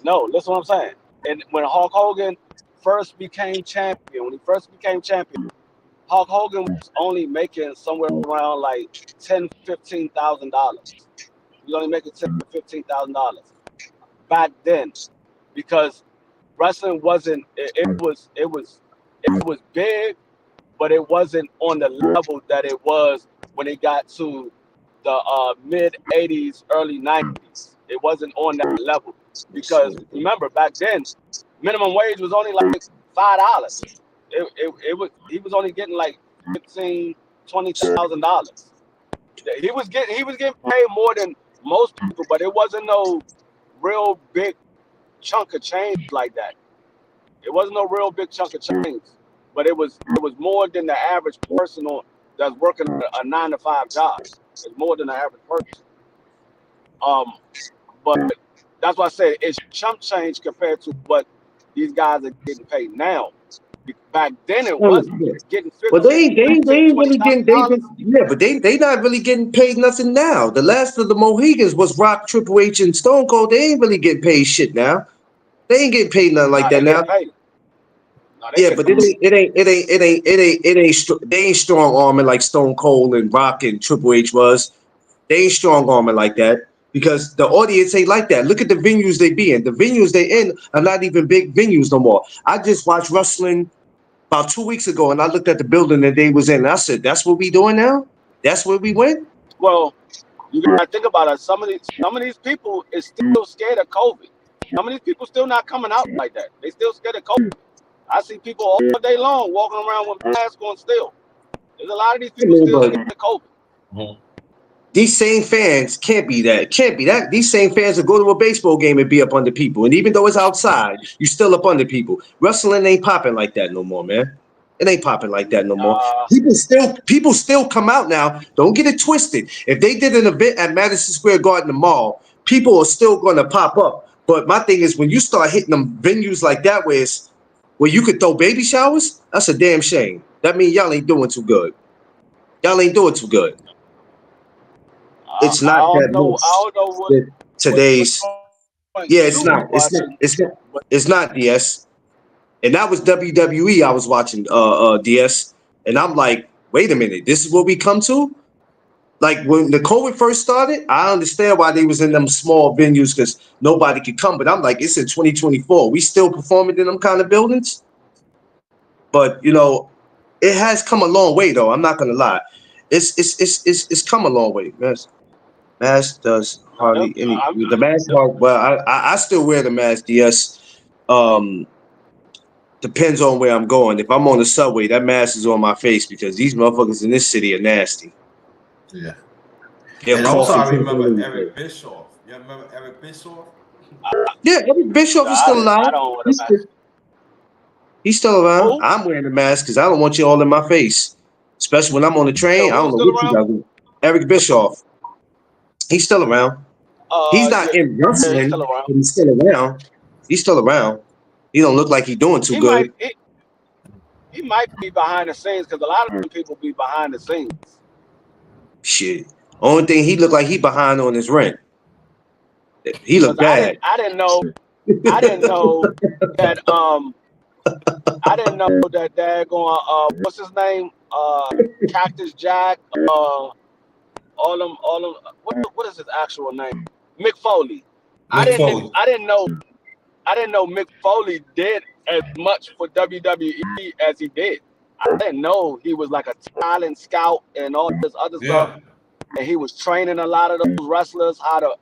No, listen what I'm saying. And when Hulk Hogan first became champion, Hulk Hogan was only making somewhere around like $10,000-$15,000. He was only making $10,000-$15,000 back then, because wrestling wasn't. It was big, but it wasn't on the level that it was when it got to the mid 80s, early 90s. It wasn't on that level. Because remember, back then, minimum wage was only like $5. He was only getting like $20,000. He was getting paid more than most people, but it wasn't no real big chunk of change like that. It wasn't no real big chunk of change, but it was more than the average person that's working a 9-to-5 job. It's more than the average person. But that's why I said it's chump change compared to what these guys are getting paid now. Back then it wasn't getting 50. But they ain't really getting but they not really getting paid nothing now. The last of the Mohegans was Rock, Triple H, and Stone Cold. They ain't really getting paid shit now. They ain't getting paid nothing like that now. Yeah, but they ain't strong arming like Stone Cold and Rock and Triple H was. They ain't strong arming like that because the audience ain't like that. Look at the venues they be in. The venues they in are not even big venues no more. I just watched wrestling about 2 weeks ago, and I looked at the building that they was in, and I said, "That's what we doing now? That's where we went." Well, you gotta think about it. Some of these people is still scared of COVID. Some of these people still not coming out like that. They still scared of COVID. I see people all day long walking around with masks on still. There's a lot of these people still scared of COVID. Mm-hmm. These same fans can't be that. These same fans will go to a baseball game and be up under people. And even though it's outside, you still up under people. Wrestling ain't popping like that no more, man. It ain't popping like that no more. People still come out now. Don't get it twisted. If they did an event at Madison Square Garden, the mall, people are still going to pop up. But my thing is, when you start hitting them venues like that where you could throw baby showers, that's a damn shame. That means y'all ain't doing too good. Y'all ain't doing too good. It's not that much. I don't know what today's. Yeah, it's not. It's not DS. And that was WWE I was watching DS. And I'm like, wait a minute, this is what we come to? Like when the COVID first started, I understand why they was in them small venues because nobody could come. But I'm like, it's in 2024. We still performing in them kind of buildings. But you know, it has come a long way though. I'm not gonna lie. It's come a long way, man. Mask does hardly any. The mask, well, I still wear the mask. Yes, depends on where I'm going. If I'm on the subway, that mask is on my face because these motherfuckers in this city are nasty. Yeah. And also, I remember Eric Bischoff. You remember Eric Bischoff? Yeah, Eric Bischoff is still alive. He's still around. Who? I'm wearing the mask because I don't want you all in my face, especially when I'm on the train. I don't know what you guys do. Eric Bischoff. He's still around. He's not in wrestling, but he's still around. He's still around. He don't look like he's doing too good. He might be behind the scenes because a lot of people be behind the scenes. Shit. Only thing he look like he behind on his rent. He look bad. I didn't know that I didn't know that they're going what's his name? Cactus Jack, all them what is his actual name? Mick Foley. I didn't know Mick Foley did as much for WWE as he did. I didn't know he was like a talent scout and all this other stuff. And he was training a lot of those wrestlers how to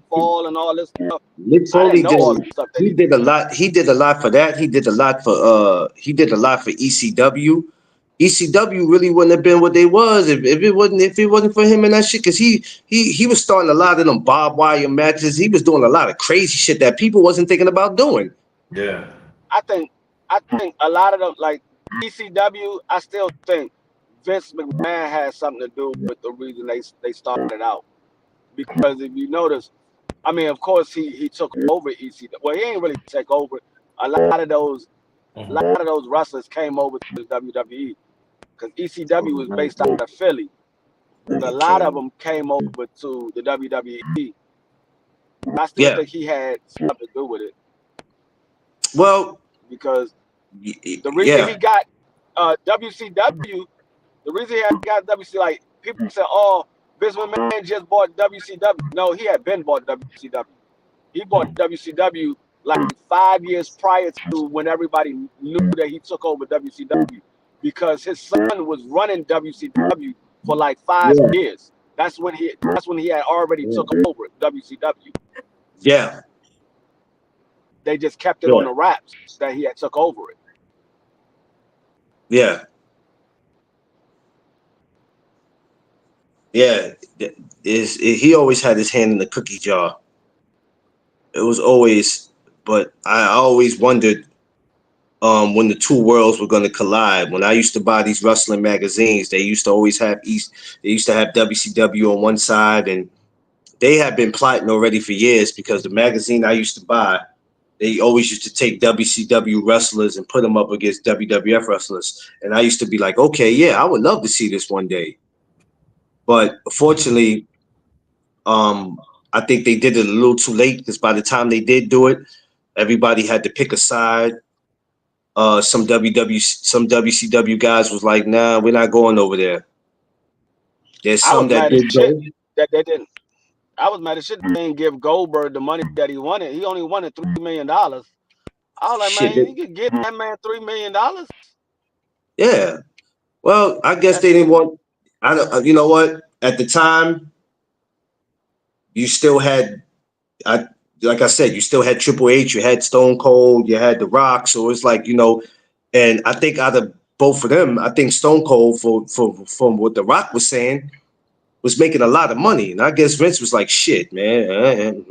fall and all this stuff. Mick Foley did a lot. He did a lot for that. He did a lot for ECW. ECW really wouldn't have been what they was if it wasn't for him and that shit. Cause he was starting a lot of them barbed wire matches. He was doing a lot of crazy shit that people wasn't thinking about doing. Yeah. I think a lot of them like ECW, I still think Vince McMahon has something to do with the reason they started out. Because if you notice, I mean, of course he took over ECW. Well, he ain't really take over. A lot of those wrestlers came over to the WWE because ECW was based out of Philly. But a lot of them came over to the WWE. I still think he had something to do with it. Well, because the reason he got WCW. The reason he got WCW, like people say, "Oh, Vince McMahon just bought WCW." No, he had been bought WCW. He bought WCW like 5 years prior to when everybody knew that he took over WCW, because his son was running WCW for like 5 years. That's when he had already took over WCW. Yeah. They just kept it Yeah. on the wraps that he had took over it. Yeah. Yeah. He always had his hand in the cookie jar. It was always, but I always wondered when the two worlds were going to collide. When I used to buy these wrestling magazines, they used to always have They used to have WCW on one side, and they had been plotting already for years because the magazine I used to buy, they always used to take WCW wrestlers and put them up against WWF wrestlers, and I used to be like, okay, yeah, I would love to see this one day, but unfortunately, I think they did it a little too late because by the time they did do it, everybody had to pick a side. Some WCW guys was like, nah, we're not going over there. There's I some was that mad as did shit go. that they didn't. I was mad as shit they didn't give Goldberg the money that he wanted. He only wanted $3 million. I was like, Shit. man, you could get that man $3 million. Yeah. Well, I guess That's they didn't it. want. I don't. You know what? At the time, you still had. I like I said, you still had Triple H. You had Stone Cold. You had The Rock. So it's like, and I think out of both of them, I think Stone Cold, from what The Rock was saying, was making a lot of money, and I guess Vince was like, "Shit, man,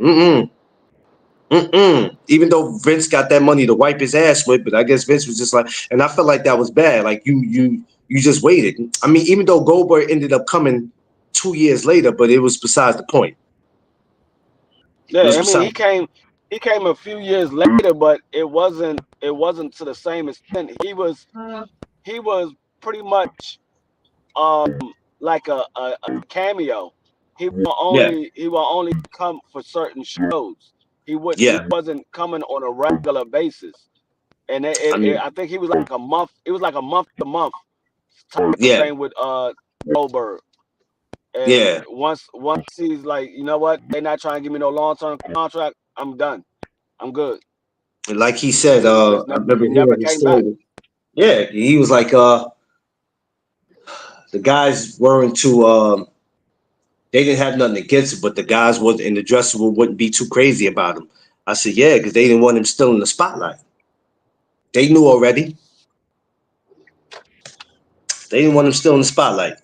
Even though Vince got that money to wipe his ass with, but I guess Vince was just like, and I felt like that was bad. Like you just waited. I mean, even though Goldberg ended up coming 2 years later, but it was besides the point. It was Yeah, I mean, besides. he came a few years later, but it wasn't to the same extent. He was pretty much like a cameo. Yeah, He will only come for certain shows. He yeah. wasn't coming on a regular basis. And I mean, I think he was like a month. It was like a month to month type of yeah, thing with Goldberg. And yeah. once he's like, you know what, they're not trying to give me no long-term contract, I'm done. I'm good. And like he said, And I remember he hearing never his came back. story. Yeah, he was like, the guys weren't too. They didn't have nothing against it, but the guys was in the dressing room wouldn't be too crazy about him. I said, yeah, because they didn't want him still in the spotlight. They knew already. They didn't want him still in the spotlight.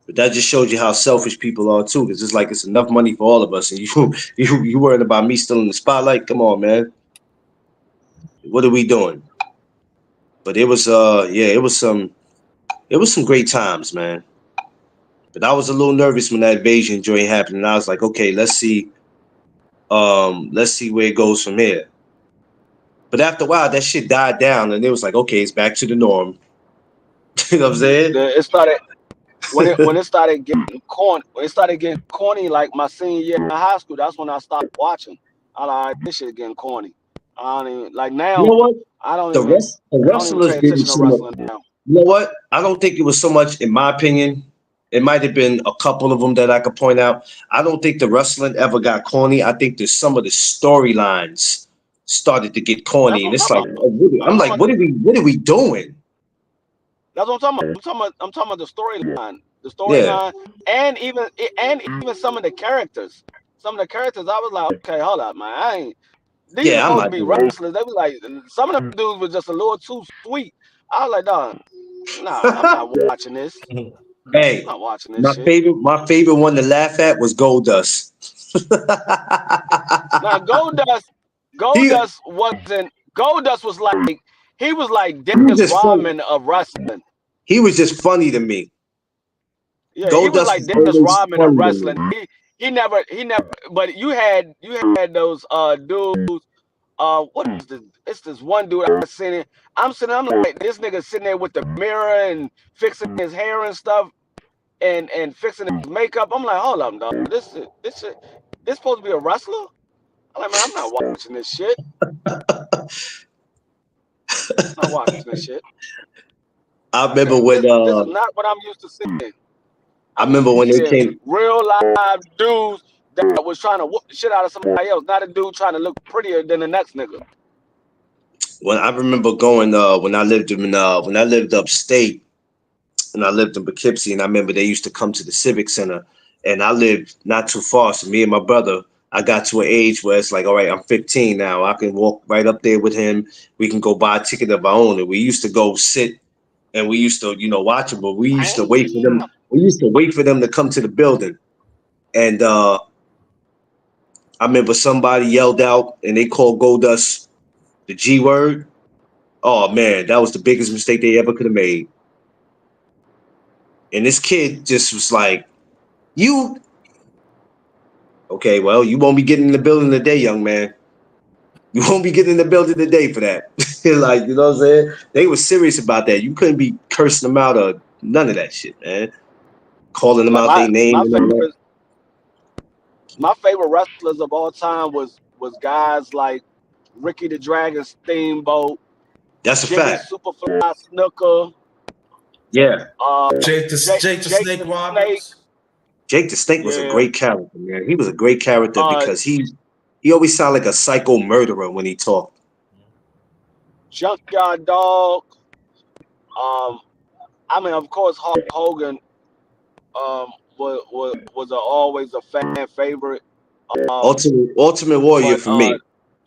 But that just shows you how selfish people are too. Because it's like it's enough money for all of us, and you worried about me still in the spotlight? Come on, man. What are we doing? But it was it was some great times, man. But I was a little nervous when that invasion joint happened, and I was like, okay, let's see where it goes from here. But after a while, that shit died down, and it was like, okay, it's back to the norm. You know what I'm saying? It started when it started getting corny. When it started getting corny, like my senior year in high school, that's when I stopped watching. I like this shit getting corny. I don't even like You now. know what? I don't The even wrestlers pay didn't attention to so much. wrestling now. You know what? I don't think it was so much, in my opinion. It might have been a couple of them that I could point out. I don't think the wrestling ever got corny. I think there's some of the storylines started to get corny, That's and what I'm it's talking like, about. I'm like, what are we doing? That's what I'm talking about. I'm talking about the storyline. The Yeah, storyline and even some of the characters. Some of the characters I was like, okay, hold up, man. These are yeah, I'm supposed to not be doing it. wrestlers. They was like some of them dudes was just a little too sweet. I was like, dog, nah, I'm not watching this. Hey, I'm not watching this shit. my favorite one to laugh at was Goldust. Now he Goldust was like he was like he was Dennis just funny. Rodman of wrestling. He was just funny to me. Yeah, he was Goldust like was Dennis always Rodman of funny to wrestling. me. He never but you had those dudes. What is this? It's this one dude I seen it. I'm like, this nigga sitting there with the mirror and fixing his hair and stuff and fixing his makeup. I'm like, hold up, dog. This supposed to be a wrestler? I'm like, man, I'm not watching this shit. I'm not watching this shit. I remember when This is not what I'm used to seeing. I I'm used remember to when they seeing came real live dudes that was trying to whoop the shit out of somebody else, not a dude trying to look prettier than the next nigga. when I remember going when I lived upstate and I lived in Poughkeepsie, and I remember they used to come to the Civic Center, and I lived not too far, so me and my brother I got to an age where it's like, all right, I'm 15 now. I can walk right up there with him. We can go buy a ticket of our own. And we used to go sit and we used to, watch them, but we used to wait for them. We used to wait for them to come to the building. And I remember somebody yelled out and they called Goldust the G word. Oh man, that was the biggest mistake they ever could have made. And this kid just was like, you okay, well, you won't be getting in the building today, young man. You won't be getting in the building today for that. Like, you know what I'm saying? They were serious about that. You couldn't be cursing them out or none of that shit, man. Calling them out their name. My favorite wrestlers of all time was guys like Ricky the Dragon Steamboat. That's a Jimmy fact. Superfly Snooker. Yeah. Jake the Snake Roberts. Jake the Snake was a great character, man. He was a great character because he always sounded like a psycho murderer when he talked. Junkyard Dog. I mean, of course, Hulk Hogan was always a fan favorite. Ultimate Warrior for me.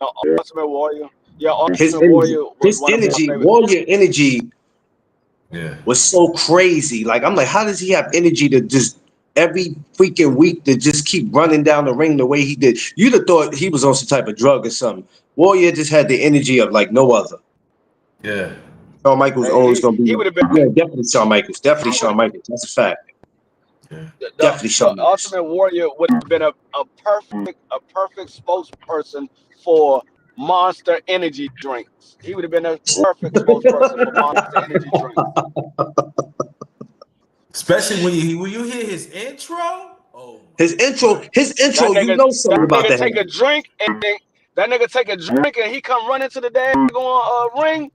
Ultimate Warrior. Yeah, Warrior energy was so crazy. Like, I'm like, how does he have energy to just every freaking week to just keep running down the ring the way he did? You'd have thought he was on some type of drug or something. Warrior just had the energy of like no other. Yeah. Shawn Michaels always gonna be. He would have been. Yeah, definitely Shawn Michaels. Definitely Shawn Michaels. That's a fact. Yeah. Definitely Shawn Michaels. Ultimate Warrior would have been a perfect spokesperson for Monster Energy drinks. He would have been a perfect spokesperson for Monster Energy drinks. Especially when you hear his intro. Oh, his intro, nigga, you know something about that. Take a drink and that nigga take a drink and he come running to the daggone ring.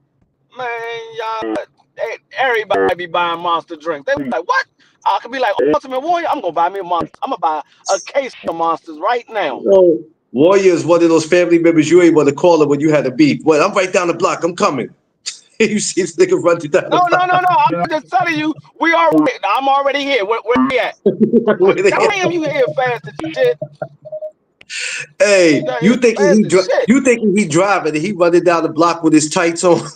Man, y'all, everybody be buying Monster drinks. They be like, what? I could be like, Ultimate Warrior, I'm gonna buy me a Monster. I'm gonna buy a case of Monsters right now. Warrior is one of those family members you ain't want to call it when you had a beef. Well, I'm right down the block. I'm coming. You see this nigga run down the block. No. I'm just telling you, I'm already here. Where we at? Damn, you here fast as shit. Hey, you thinking he driving and he running down the block with his tights on?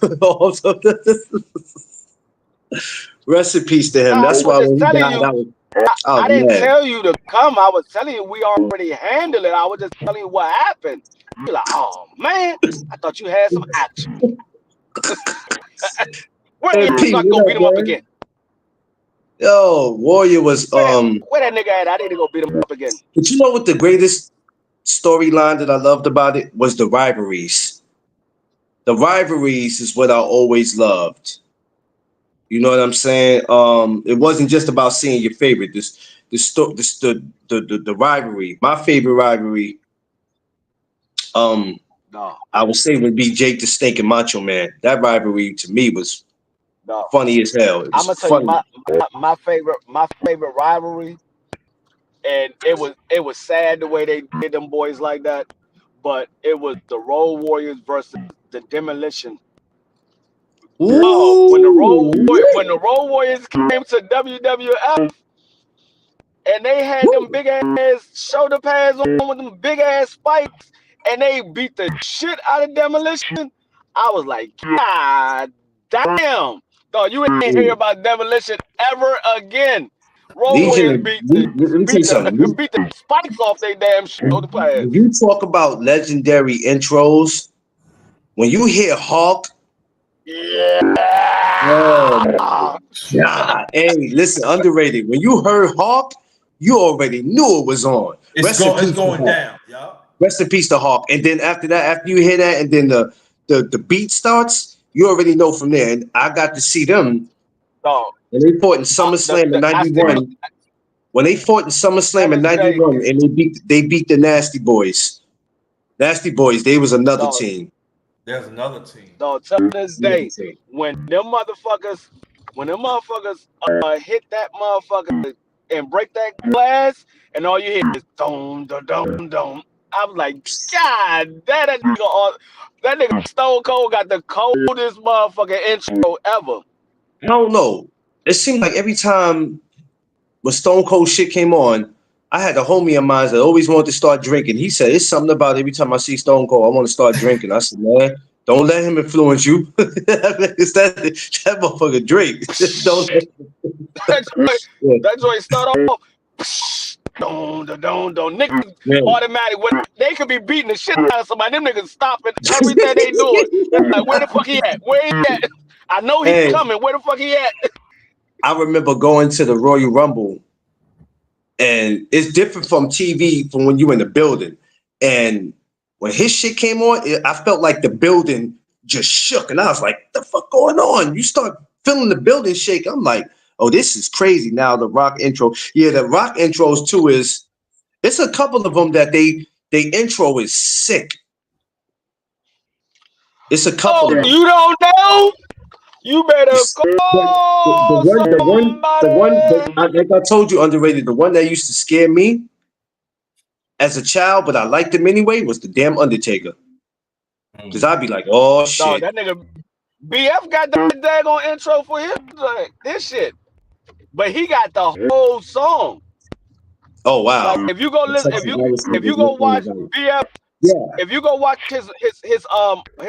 Rest in peace to him. That's why when he died, I didn't tell you to come. I was telling you we already handled it. I was just telling you what happened. You're like, oh man, I thought you had some action. Where you not gonna beat him up again? Yo, Warrior was where that nigga at? I need to go beat him up again. But you know what the greatest storyline that I loved about it was the rivalries. The rivalries is what I always loved. You know what I'm saying? It wasn't just about seeing your favorite. The rivalry. My favorite rivalry, I would say would be Jake the Snake and Macho Man. That rivalry to me was funny as hell. I'm gonna tell you my favorite rivalry, and it was sad the way they did them boys like that, but it was the Road Warriors versus the Demolition. When the Road Warriors came to WWF and they had them big ass shoulder pads on with them big ass spikes and they beat the shit out of Demolition, I was like, God damn, dog, you ain't hear about Demolition ever again. Road Warriors beat the spikes off their damn shoulder pads. When you talk about legendary intros, when you hear Hawk. Yeah. Oh God. Hey, listen, underrated. When you heard Hawk, you already knew it was on. It's going down, y'all. Rest in peace to Hawk. And then after that, after you hear that, and then the beat starts, you already know from there. And I got to see them. And they fought in SummerSlam in '91. When they fought in SummerSlam in '91, and they beat the Nasty Boys. Nasty Boys, they was another team. There's another team. So to this day, when them motherfuckers hit that motherfucker and break that glass, and all you hear is dum dum dum dum. I was like, God, that nigga Stone Cold got the coldest motherfucking intro ever. I don't know. It seemed like every time when Stone Cold shit came on, I had a homie of mine that always wanted to start drinking. He said, it's something about every time I see Stone Cold, I want to start drinking. I said, man, don't let him influence you. It's that motherfucker drink. Don't let That joint start off. Don't. Niggas yeah. automatic. When they could be beating the shit out of somebody, them niggas stopping everything they doing. They're like, where the fuck he at? Where he at? I know he's Hey. coming. Where the fuck he at? I remember going to the Royal Rumble, and it's different from TV from when you in the building. And when his shit came on, I felt like the building just shook, and I was like, "The fuck going on?" You start feeling the building shake. I'm like, "Oh, this is crazy." Now the Rock intro, yeah, the Rock intros too is. It's a couple of them that they intro is sick. It's a couple. Oh, of them. you don't know? You better call The one, like I told you, underrated. The one that used to scare me as a child, but I liked him anyway, was the damn Undertaker. Because I'd be like, oh shit. No, that nigga BF got that daggone intro for his shit. But he got the whole song. Oh wow. Like if you go listen, if you go watch BF, yeah. If you go watch his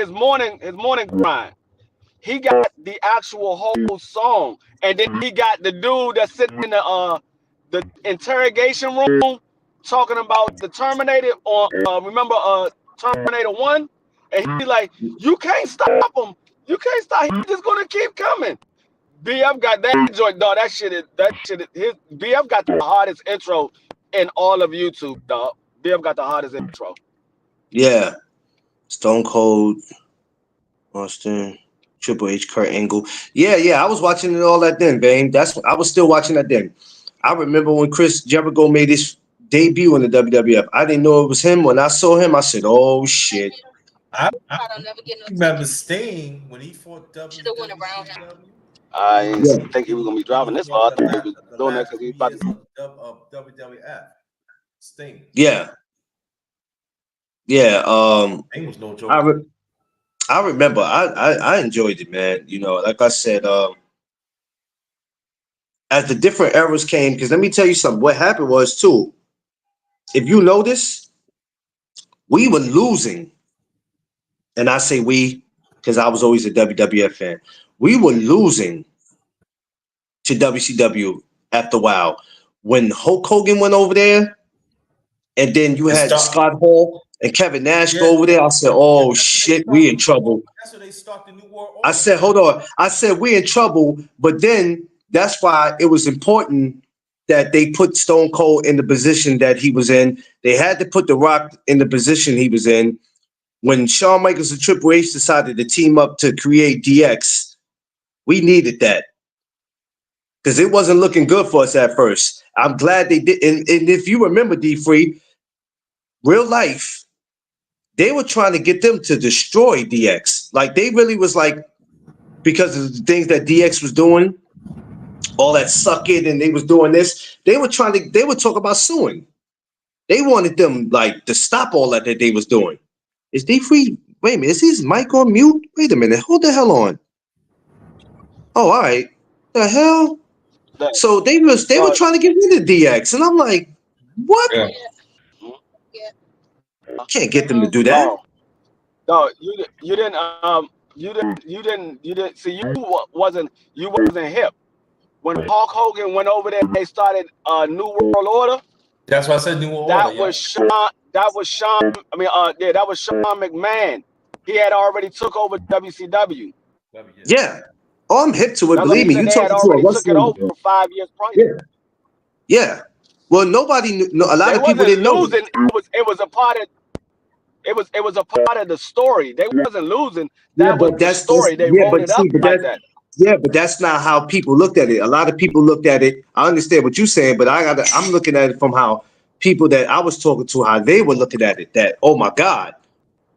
morning grind, he got the actual whole song, and then he got the dude that's sitting in the interrogation room talking about the Terminator on remember Terminator 1, and he's like, you can't stop him, you can't stop, he's just gonna keep coming. BF got that joint, dog. That shit is his BF got the hardest intro in all of YouTube, dog. BF got the hardest intro. Yeah. Stone Cold, Austin, Triple H, Kurt Angle. Yeah, I was watching it all that then, Bane. I was still watching that then. I remember when Chris Jericho made his debut in the WWF. I didn't know it was him. When I saw him, I said, "Oh shit!" I remember Sting when he fought WWF. I didn't think he was gonna be driving this hard. He was doing that because he was about to WWF. Sting. Yeah. Sting was no joke. I remember. I enjoyed it, man. You know, like I said, as the different eras came, because let me tell you something. What happened was too, if you notice, we were losing, and I say we because I was always a WWF fan. We were losing to WCW after a while. When Hulk Hogan went over there, and then you had Scott Hall and Kevin Nash go over there, I said, "Oh shit, we in trouble." That's when they start the New World Order. I said, "Hold on." I said, "We in trouble," but then that's why it was important that they put Stone Cold in the position that he was in. They had to put The Rock in the position he was in. When Shawn Michaels and Triple H decided to team up to create DX, we needed that because it wasn't looking good for us at first. I'm glad they did. And if you remember, D-Free, real life, they were trying to get them to destroy DX. Like they really was like, because of the things that DX was doing, all that suck it, and they was doing this. They were talking about suing. They wanted them like to stop all that they was doing. Is D-Free? Wait a minute, is his mic on mute? Wait a minute, hold the hell on. Oh, all right. The hell? So they were trying to get rid of DX, and I'm like, what? Yeah. Can't get them to do that. No, you didn't see, you wasn't hip. When Hulk Hogan went over there, they started New World Order. That's why I said New World That Order. was Sean. That was Sean McMahon. He had already took over WCW. Yeah. Oh, I'm hip to it. That's believe me, you talking to a took it over 5 years prior. Yeah. Well, nobody knew. A lot of people didn't know. It was a part of. It was a part of the story. They wasn't losing. That was the story. They wrote it up like that. Yeah, but that's not how people looked at it. A lot of people looked at it. I understand what you're saying, but I'm looking at it from how people that I was talking to, how they were looking at it. That, oh my God,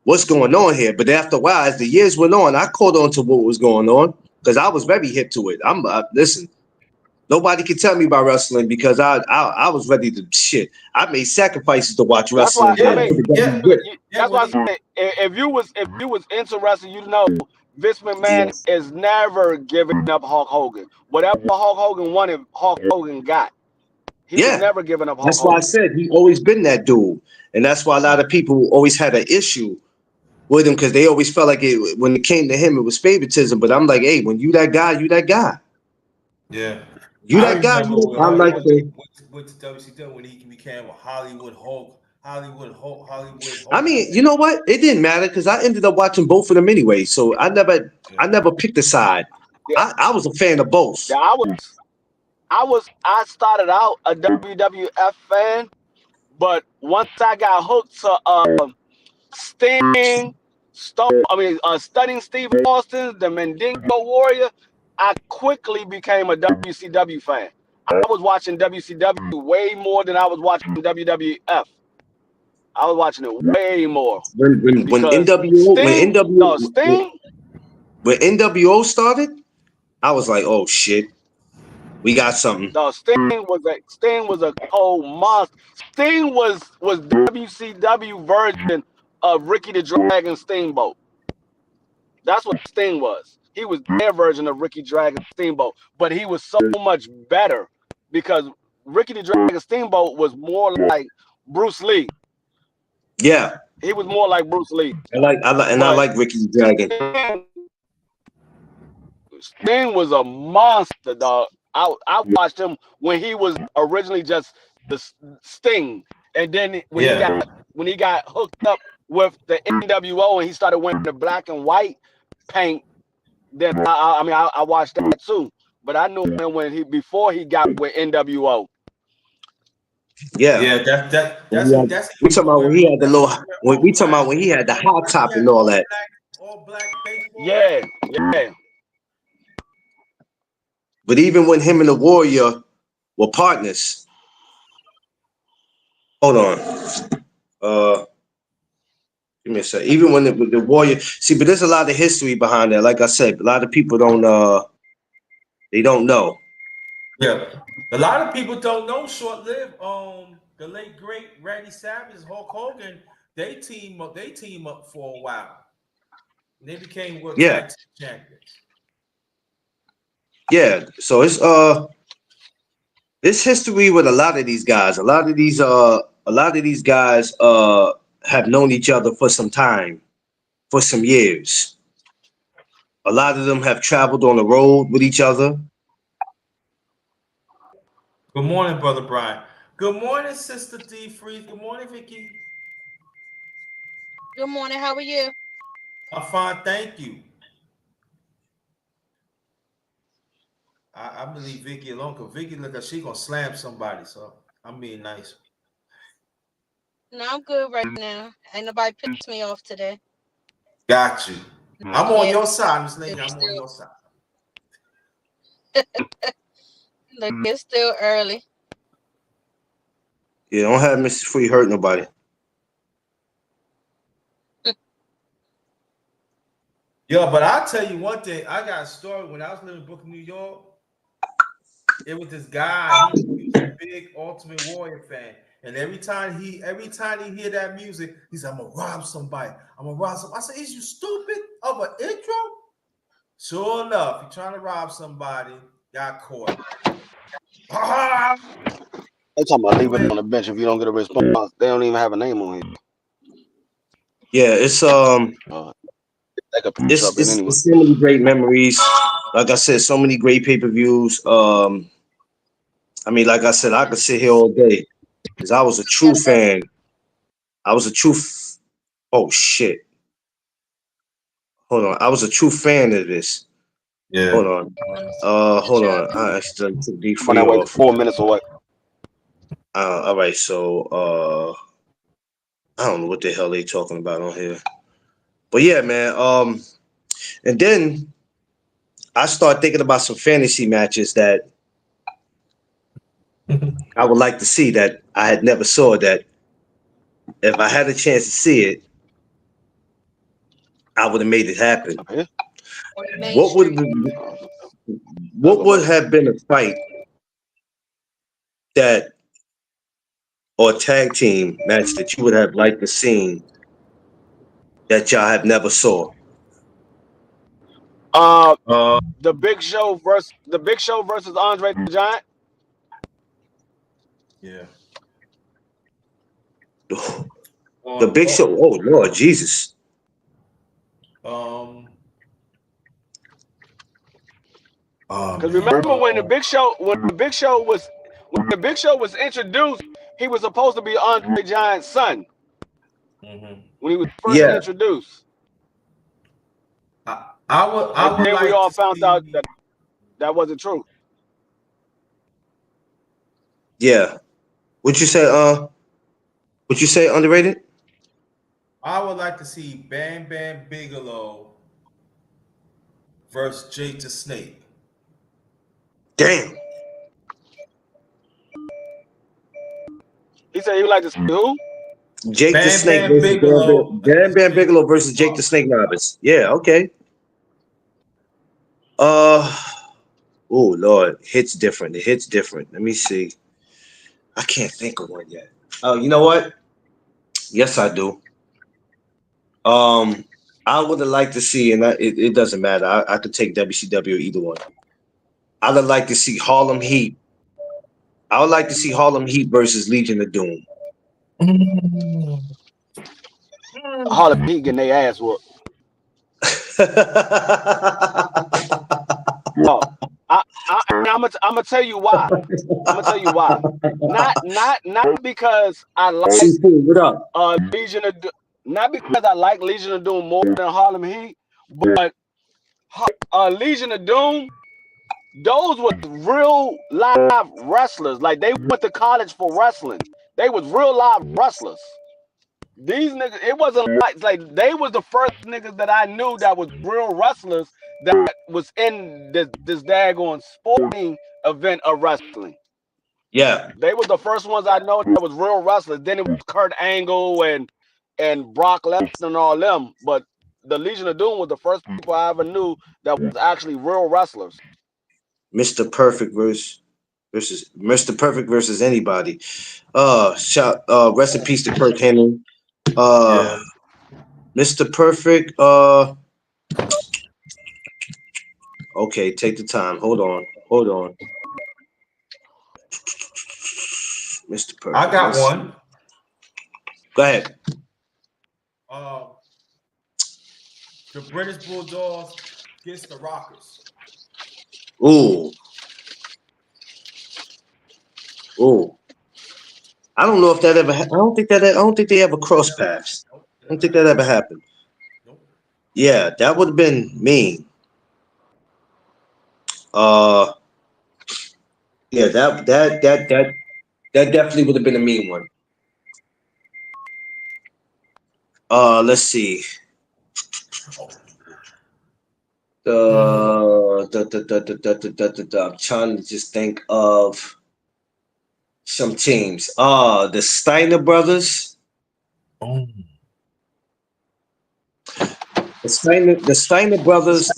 what's going on here? But after a while, as the years went on, I caught on to what was going on because I was very hip to it. Listen. Nobody can tell me about wrestling because I was ready to shit. I made sacrifices to watch wrestling. That's why I say if you was into wrestling, you know Vince McMahon is never giving up Hulk Hogan. Whatever Hulk Hogan wanted, Hulk Hogan got. He was Yeah. never giving up Hulk That's why I Hogan. said he always been that dude. And that's why a lot of people always had an issue with him because they always felt like it when it came to him, it was favoritism. But I'm like, hey, when you that guy, you that guy. Yeah. You I that guy. remember when I'm like the. went to WCW when he became a Hollywood Hulk. Hollywood Hulk. I mean, you know what? It didn't matter because I ended up watching both of them anyway. So I never picked a side. Yeah, I was a fan of both. yeah, I started out a WWF fan, but once I got hooked to Sting, Studying Steve Austin, the Mandingo Warrior, I quickly became a WCW fan. I was watching WCW way more than I was watching WWF. I was watching it way more When because NWO Sting, when NWO started, I was like, oh shit, we got something. Sting was a cold monster. Sting was WCW version of Ricky the Dragon Steamboat. That's what Sting was. He was their version of Ricky Dragon Steamboat, but he was so much better because Ricky the Dragon Steamboat was more like Bruce Lee. Yeah, He was more like Bruce Lee. I like Ricky the Dragon. Sting was a monster, dog. I watched him when he was originally just the Sting, and then when he got hooked up with the NWO and he started wearing the black and white paint, then I watched that too. But I knew him before he got with NWO. Yeah, that's we talking about when he had the little. We talking about when he had the hot top and all that. All black baseball. Yeah. But even when him and the Warrior were partners, hold on, give me a second. Even when the Warrior, see, but there's a lot of history behind that. Like I said, a lot of people they don't know. Yeah, a lot of people don't know. Short-lived. The late great Randy Savage, Hulk Hogan, they team up for a while. They became world tag team champions. Yeah, so it's history with a lot of these guys. A lot of these guys have known each other for some time, for some years. A lot of them have traveled on the road with each other. Good morning, Brother Brian. Good morning, Sister D. Freeze. Good morning, Vicky. Good morning. How are you? I'm fine, thank you. I believe Vicky alone because Vicky look like she gonna slam somebody, so I'm being nice. No, I'm good right now. Ain't nobody pissed me off today. Got you. I'm on your side, Miss Lady. I'm on your side. Look, it's still early. Yeah, don't have Mrs. Free hurt nobody. Yeah, but I'll tell you one thing. I got a story when I was living in Brooklyn, New York. It was this guy. He was a big Ultimate Warrior fan, and every time he hear that music, he said, "I'm gonna rob somebody. I'm gonna rob somebody." I said, "Is you stupid of an intro?" Sure enough, he trying to rob somebody, got caught. They talking about leave it on the bench if you don't get a response. They don't even have a name on here. Yeah, it's so many great memories. Like I said, so many great pay-per-views. I mean, like I said, I could sit here all day because I was a true fan. Oh shit! Hold on, I was a true fan of this. Yeah. Hold on. Hold on. I accidentally took D Free off. 4 minutes away. All right, so I don't know what the hell they talking about on here. But yeah, man. And then I start thinking about some fantasy matches that I would like to see that I had never saw. That if I had a chance to see it, I would have made it happen. Okay. What would have been a fight that or tag team match that you would have liked to see that y'all have never saw? The Big Show versus Andre the Giant. Yeah. The Big Show. Oh Lord Jesus. Because remember when the Big Show was introduced, he was supposed to be Andre Giant's son when he was first Yeah. introduced. I would then like we all to found see, out that wasn't true. Yeah. What you say? What you say? Underrated? I would like to see Bam Bam Bigelow versus Jake the Snake. Damn. He said he would like to see who? Jake the Bam Snake Bam versus Bigelow Bam Bam against Bigelow versus Jake the Snake Roberts. Yeah. Okay. Oh Lord, hits different. It hits different. Let me see. I can't think of one yet. Oh, you know what? Yes, I do. I would have liked to see, and it doesn't matter. I could take WCW or either one. I would like to see Harlem Heat. I would like to see Harlem Heat versus Legion of Doom. Harlem Heat getting their ass whooped. No, I'm gonna tell you why. I'm gonna tell you why. Not because I like What up? Legion of not because I like Legion of Doom more than Harlem Heat, but Legion of Doom, those were real live wrestlers. Like they went to college for wrestling. They was real live wrestlers. These niggas, it wasn't like they was the first niggas that I knew that was real wrestlers that was in this daggone sporting event of wrestling. Yeah. They was the first ones I know that was real wrestlers. Then it was Kurt Angle and Brock Lesnar and all them. But the Legion of Doom was the first people I ever knew that was actually real wrestlers. Mr. Perfect versus Mr. Perfect versus anybody. Rest in peace to Kurt Hennig. Mr. Perfect. Okay, take the time. Hold on. Mr. Perfect. I got one. Go ahead. The British Bulldogs against the Rockers. Ooh. I don't know if that ever. I don't think they ever crossed paths. I don't think that ever happened. Yeah, that would have been mean. Yeah, that definitely would have been a mean one. Let's see. I'm trying to just think of some teams. The Steiner brothers. The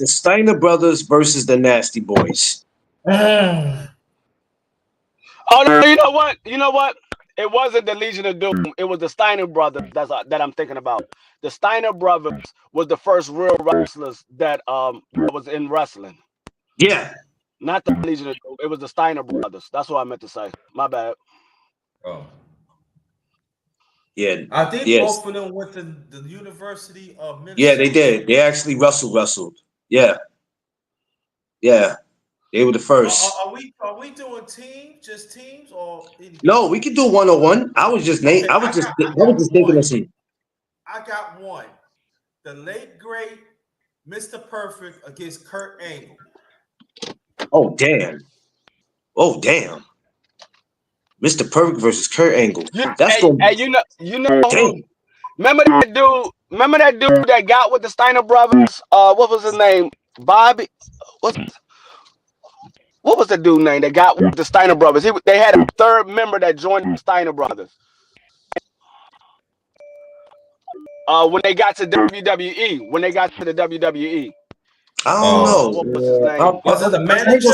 Steiner brothers versus the Nasty Boys. Oh no! You know what? It wasn't the Legion of Doom. It was the Steiner brothers that I'm thinking about. The Steiner brothers was the first real wrestlers that was in wrestling. Yeah. Not the Legion of Doom. It was the Steiner brothers. That's what I meant to say. My bad. Oh. Yeah. I think both of them went to the University of Minnesota. Yeah, they did. They actually wrestled. Yeah. Yeah. They were the first. Are we doing just teams or anything? No, we could do 101. I was just thinking of some. I got one. The late great Mr. Perfect against Kurt Angle. Oh damn. Mr. Perfect versus Kurt Angle. You know. Damn. Remember that dude that got with the Steiner brothers? What was his name? Bobby. What was the dude name that got with the Steiner brothers? They had a third member that joined the Steiner brothers. When they got to WWE, I don't know. What was his name? Was it the manager?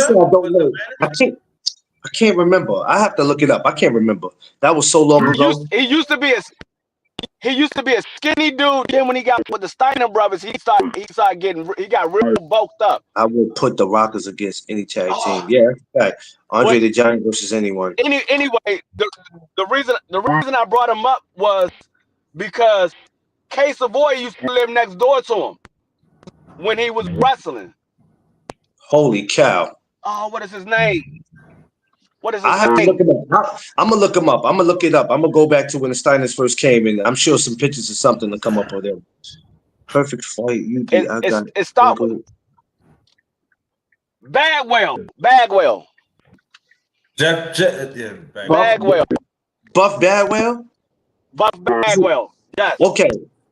I can't remember. I have to look it up. I can't remember. That was so long ago. He used to be he used to be a skinny dude. Then when he got with the Steiner brothers, he got real bulked up. I would put the Rockers against any tag team. Oh, Yeah, that's a fact. Andre but the Giant versus anyone. anyway, the reason I brought him up was because K Savoy used to live next door to him when he was wrestling. Holy cow! Oh, what is his name? What is I his have to name? look him up. I'm gonna look him up. I'm gonna look it up. I'm gonna go back to when the Steiners first came, and I'm sure some pictures of something to come up with them. Perfect fight. I got It stopped with Bagwell. Yeah, Bagwell. Buff Bagwell. Buff Bagwell. Yes. Okay.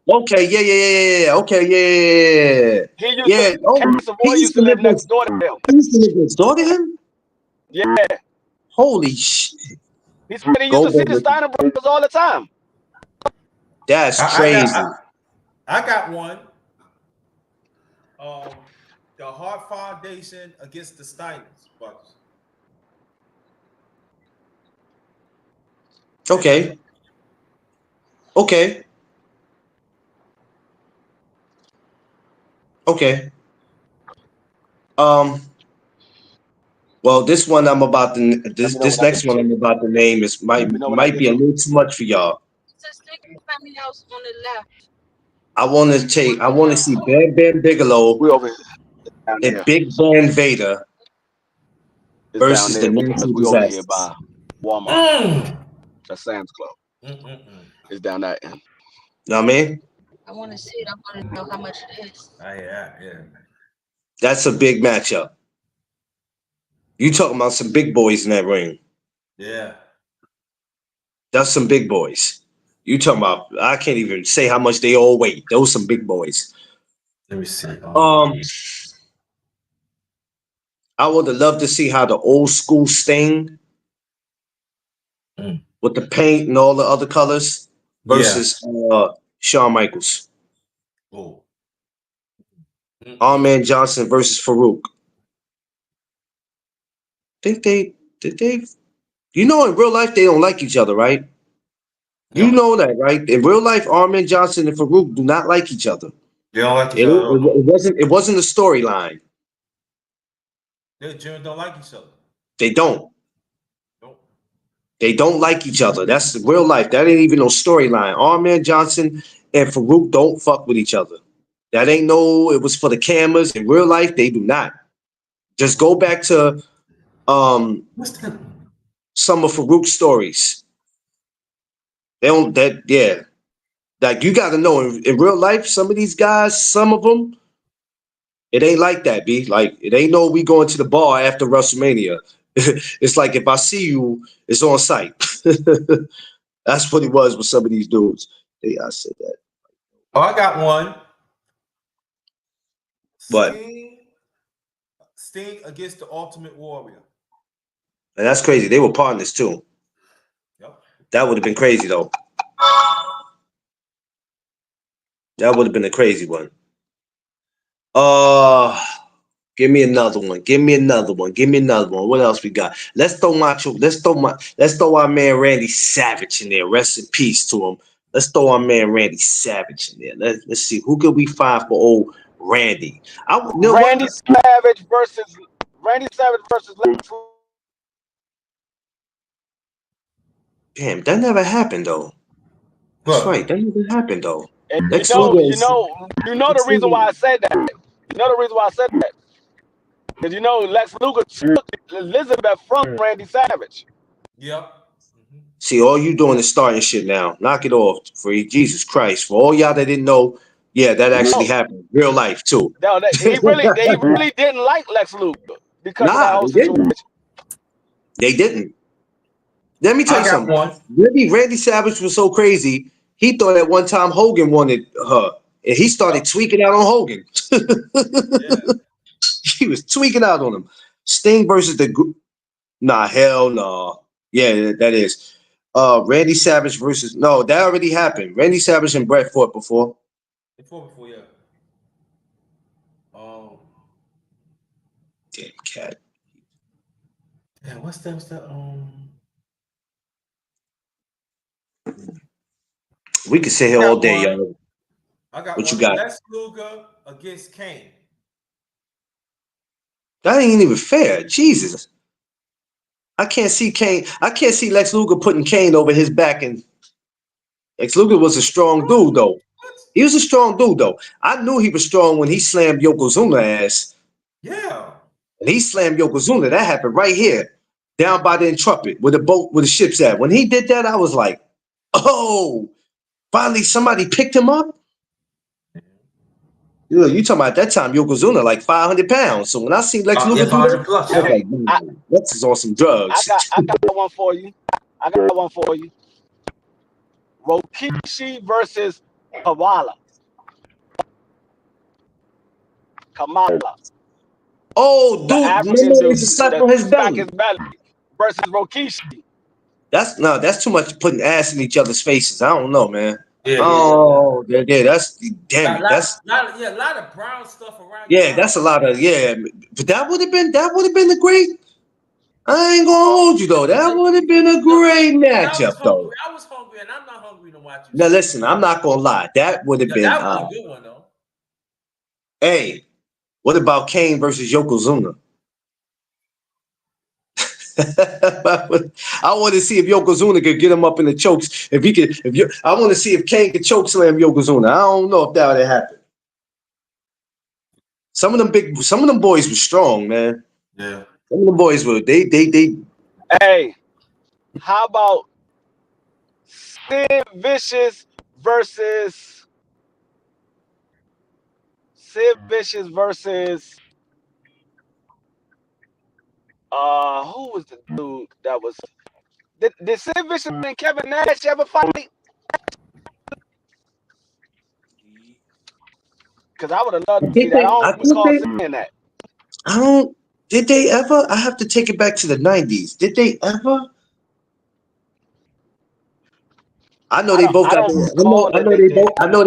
Yeah. Okay. Yeah. Yeah. Oh, K Savoy used to live next door to him. He used to live next door to him. Yeah. Holy shit. He used to see the Steiner brothers all the time. That's crazy. I got one. The Hart Foundation against the Steiners brothers. Okay. Well, this one I'm about to this next one I'm about to name might be a little too much for y'all. It's a family house on the left. I want to see Bam Bam Bigelow We over here. and Big Van Vader versus the Nancy we over here Disasters. by Walmart. That's Sam's Club. It's down that end. Know what I mean? I want to see it. I want to know how much it is. Yeah. That's a big matchup. You talking about some big boys in that ring. Yeah. That's some big boys. You talking about, I can't even say how much they all weigh. Those some big boys. Let me see. I would have loved to see how the old school Sting with the paint and all the other colors versus Shawn Michaels. Oh. Arn Johnson versus Farouk. Did they? You know, in real life they don't like each other, right? You know that, right? In real life, Arn Johnson and Farouk do not like each other. They don't like each other. It wasn't a storyline. They don't like each other. They don't. They don't like each other. That's real life. That ain't even no storyline. Arn Johnson and Farouk don't fuck with each other. That ain't it was for the cameras. In real life, they do not. Just go back to some of Farouk's stories. They don't like you gotta know in real life, some of these guys, some of them, it ain't like that, B. Like it ain't we going to the bar after WrestleMania. It's like if I see you, it's on site. That's what it was with some of these dudes. I said that. Oh, I got one. What? Sting against the Ultimate Warrior. And that's crazy. They were partners too. Yep. That would have been crazy though. That would have been a crazy one. Give me another one. What else we got? Let's throw our man Randy Savage in there. Rest in peace to him. Let's throw our man Randy Savage in there. Let's see who could we find for old Randy. Randy Savage versus Lex. Damn, that never happened though. That's right. That never happened though. And you know the reason why I said that. You know the reason why I said that. Because you know Lex Luger took Elizabeth from Randy Savage. Yep. See, all you doing is starting shit now. Knock it off, free Jesus Christ. For all y'all that didn't know, yeah, that actually happened. Real life too. No, they really didn't like Lex Luger because of that whole situation. They didn't. Let me tell you something. Randy Savage was so crazy. He thought at one time Hogan wanted her, and he started tweaking out on Hogan. He was tweaking out on him. Sting versus hell no. Yeah, that is. Randy Savage versus that already happened. Randy Savage and Bret fought before. They fought before, yeah. Damn cat. Yeah, what's that? We could sit here all day, y'all. I got What you one. got? Lex Luger against Kane. That ain't even fair. Jesus. I can't see Kane. I can't see Lex Luger putting Kane over his back. And Lex Luger was a strong dude, though. He was a strong dude, though. I knew he was strong when he slammed Yokozuna ass. Yeah. And he slammed Yokozuna. That happened right here, down by the Intrepid, where the boat, where the ship's at. When he did that, I was like, oh, finally somebody picked him up. You talking about that time Yokozuna like 500 pounds. So when I seen Lex Luger do 500 that, plus. I was like, man, Lex is on some drugs. I got one for you. Rikishi versus Kamala. Oh, The dude, African remember dude he's a slap that on his smack belly. his belly versus Rikishi. That's too much putting ass in each other's faces. I don't know, man. Yeah. Oh, yeah, that's damn it. That's a lot of brown stuff around. that's a lot of But that would have been a great. I ain't gonna hold you though. That would have been a great matchup though. I was hungry, and I'm not hungry to watch you. Now listen, I'm not gonna lie. That would have been. That was a good one though. Hey, what about Kane versus Yokozuna? I want to see if Yokozuna could get him up in the chokes. I want to see if Kane could choke slam Yokozuna. I don't know if that would have happened. Some of them boys were strong, man. Yeah. Some of the boys were they. Hey, how about Sid Vicious versus who was the dude that was did Sid Vicious and Kevin Nash ever fight? Because I would have loved to see that. I don't recall seeing that. Did they ever? I have to take it back to the 90s. Did they ever? I know they both got. I know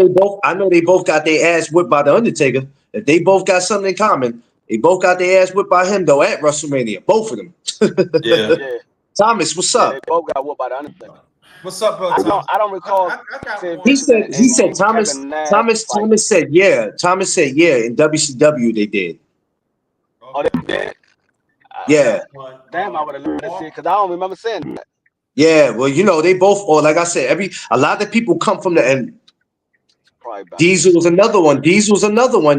they both got their ass whipped by the Undertaker. If they both got something in common, they both got their ass whipped by him though at WrestleMania. Both of them. Yeah. Thomas, what's up? They both got whipped by the Undertaker. What's up, bro? I don't recall. He said Thomas said yeah. Thomas said yeah. In WCW they did. Oh, they did. Yeah. Damn, I would have loved to see it because I don't remember seeing that. Yeah, well, they both, or like I said, a lot of people come from the and Diesel was another one.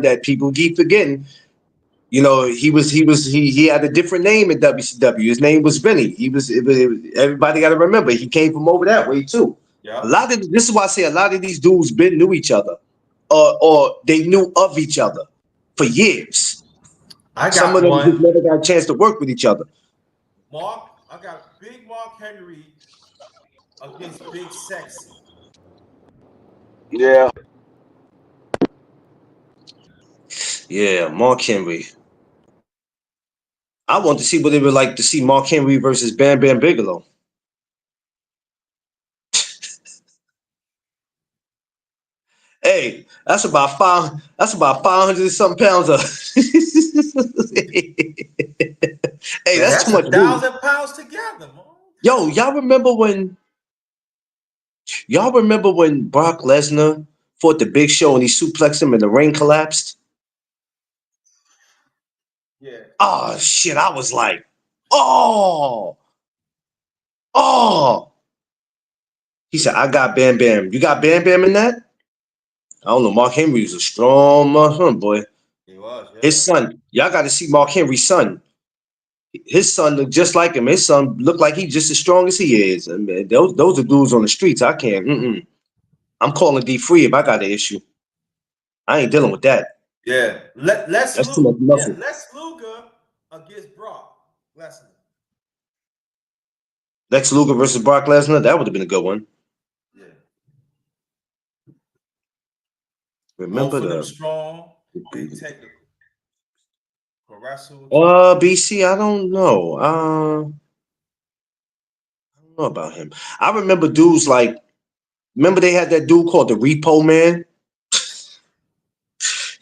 That people keep forgetting. He had a different name in WCW. His name was Vinny. Everybody got to remember he came from over that way too. Yeah. This is why I say a lot of these dudes knew each other, or they knew of each other for years. Some of them just never got a chance to work with each other. I got Big Mark Henry against Big Sexy. Yeah. Yeah, Mark Henry. I want to see what it would like to see Mark Henry versus Bam Bam Bigelow. Hey, that's about 500 and something pounds of. Hey, that's too much. 1,000 pounds together, man. Yo, y'all remember when Brock Lesnar fought the Big Show and he suplexed him and the ring collapsed? Yeah. Oh shit! I was like, oh. He said, "I got Bam Bam. You got Bam Bam in that?" I don't know. Mark Henry was a strong boy. He was. Yeah. His son. Y'all got to see Mark Henry's son. His son looked just like him. His son looked like he's just as strong as he is. And man, those are dudes on the streets. I can't. I'm calling D Free if I got an issue. I ain't dealing with that. Yeah. Lex Luger against Brock Lesnar. Lex Luger versus Brock Lesnar. That would have been a good one. Yeah. Remember them strong, big technical. Wrestle. BC, I don't know. I don't know about him. I remember dudes like, remember they had that dude called the Repo Man?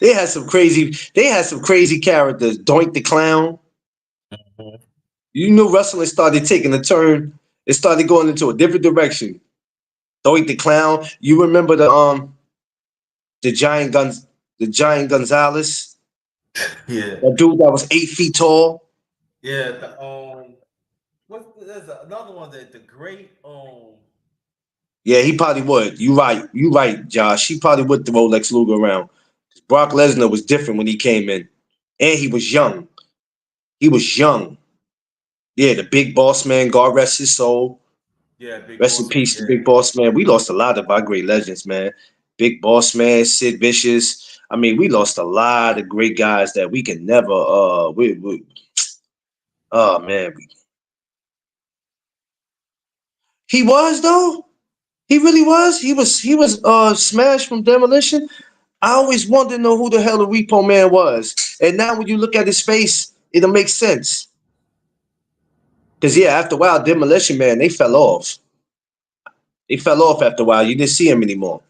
They had some crazy characters. Doink the Clown. Mm-hmm. You knew wrestling started taking a turn. It started going into a different direction. Doink the Clown. You remember the Giant Gonzalez? Yeah. That dude that was 8 feet tall. Yeah. There's another one that the great Yeah, he probably would. You right, Josh. He probably would throw Lex Luger around. Brock Lesnar was different when he came in, and he was young. He was young. Yeah, the Big Boss Man. God rest his soul. yeah, Big Rest in Boss. peace, to Yeah. Big Boss Man. We lost a lot of our great legends, man. Big Boss Man, Sid Vicious. I mean, we lost a lot of great guys that we can never. Oh man, he was though. He really was. He was smashed from Demolition. I always wanted to know who the hell the Repo Man was, and now when you look at his face, it'll make sense. Cause yeah, after a while, Demolition Man, they fell off. They fell off after a while. You didn't see him anymore.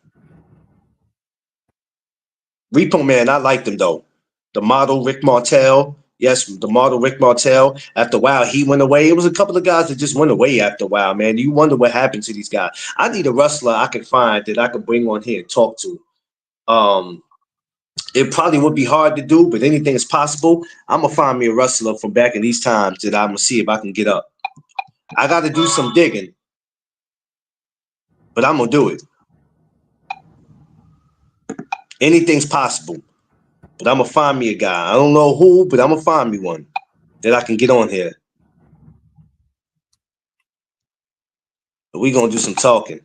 Repo Man, I liked him though. The model Rick Martel. Yes, the model Rick Martel. After a while, he went away. It was a couple of guys that just went away after a while, man. You wonder what happened to these guys. I need a wrestler I could find that I could bring on here and talk to. It probably would be hard to do, but anything is possible. I'm gonna find me a wrestler from back in these times that I'm gonna see if I can get up. I got to do some digging, but I'm gonna do it. Anything's possible. But I'm gonna find me a guy. I don't know who, but I'm gonna find me one that I can get on here. But we gonna do some talking.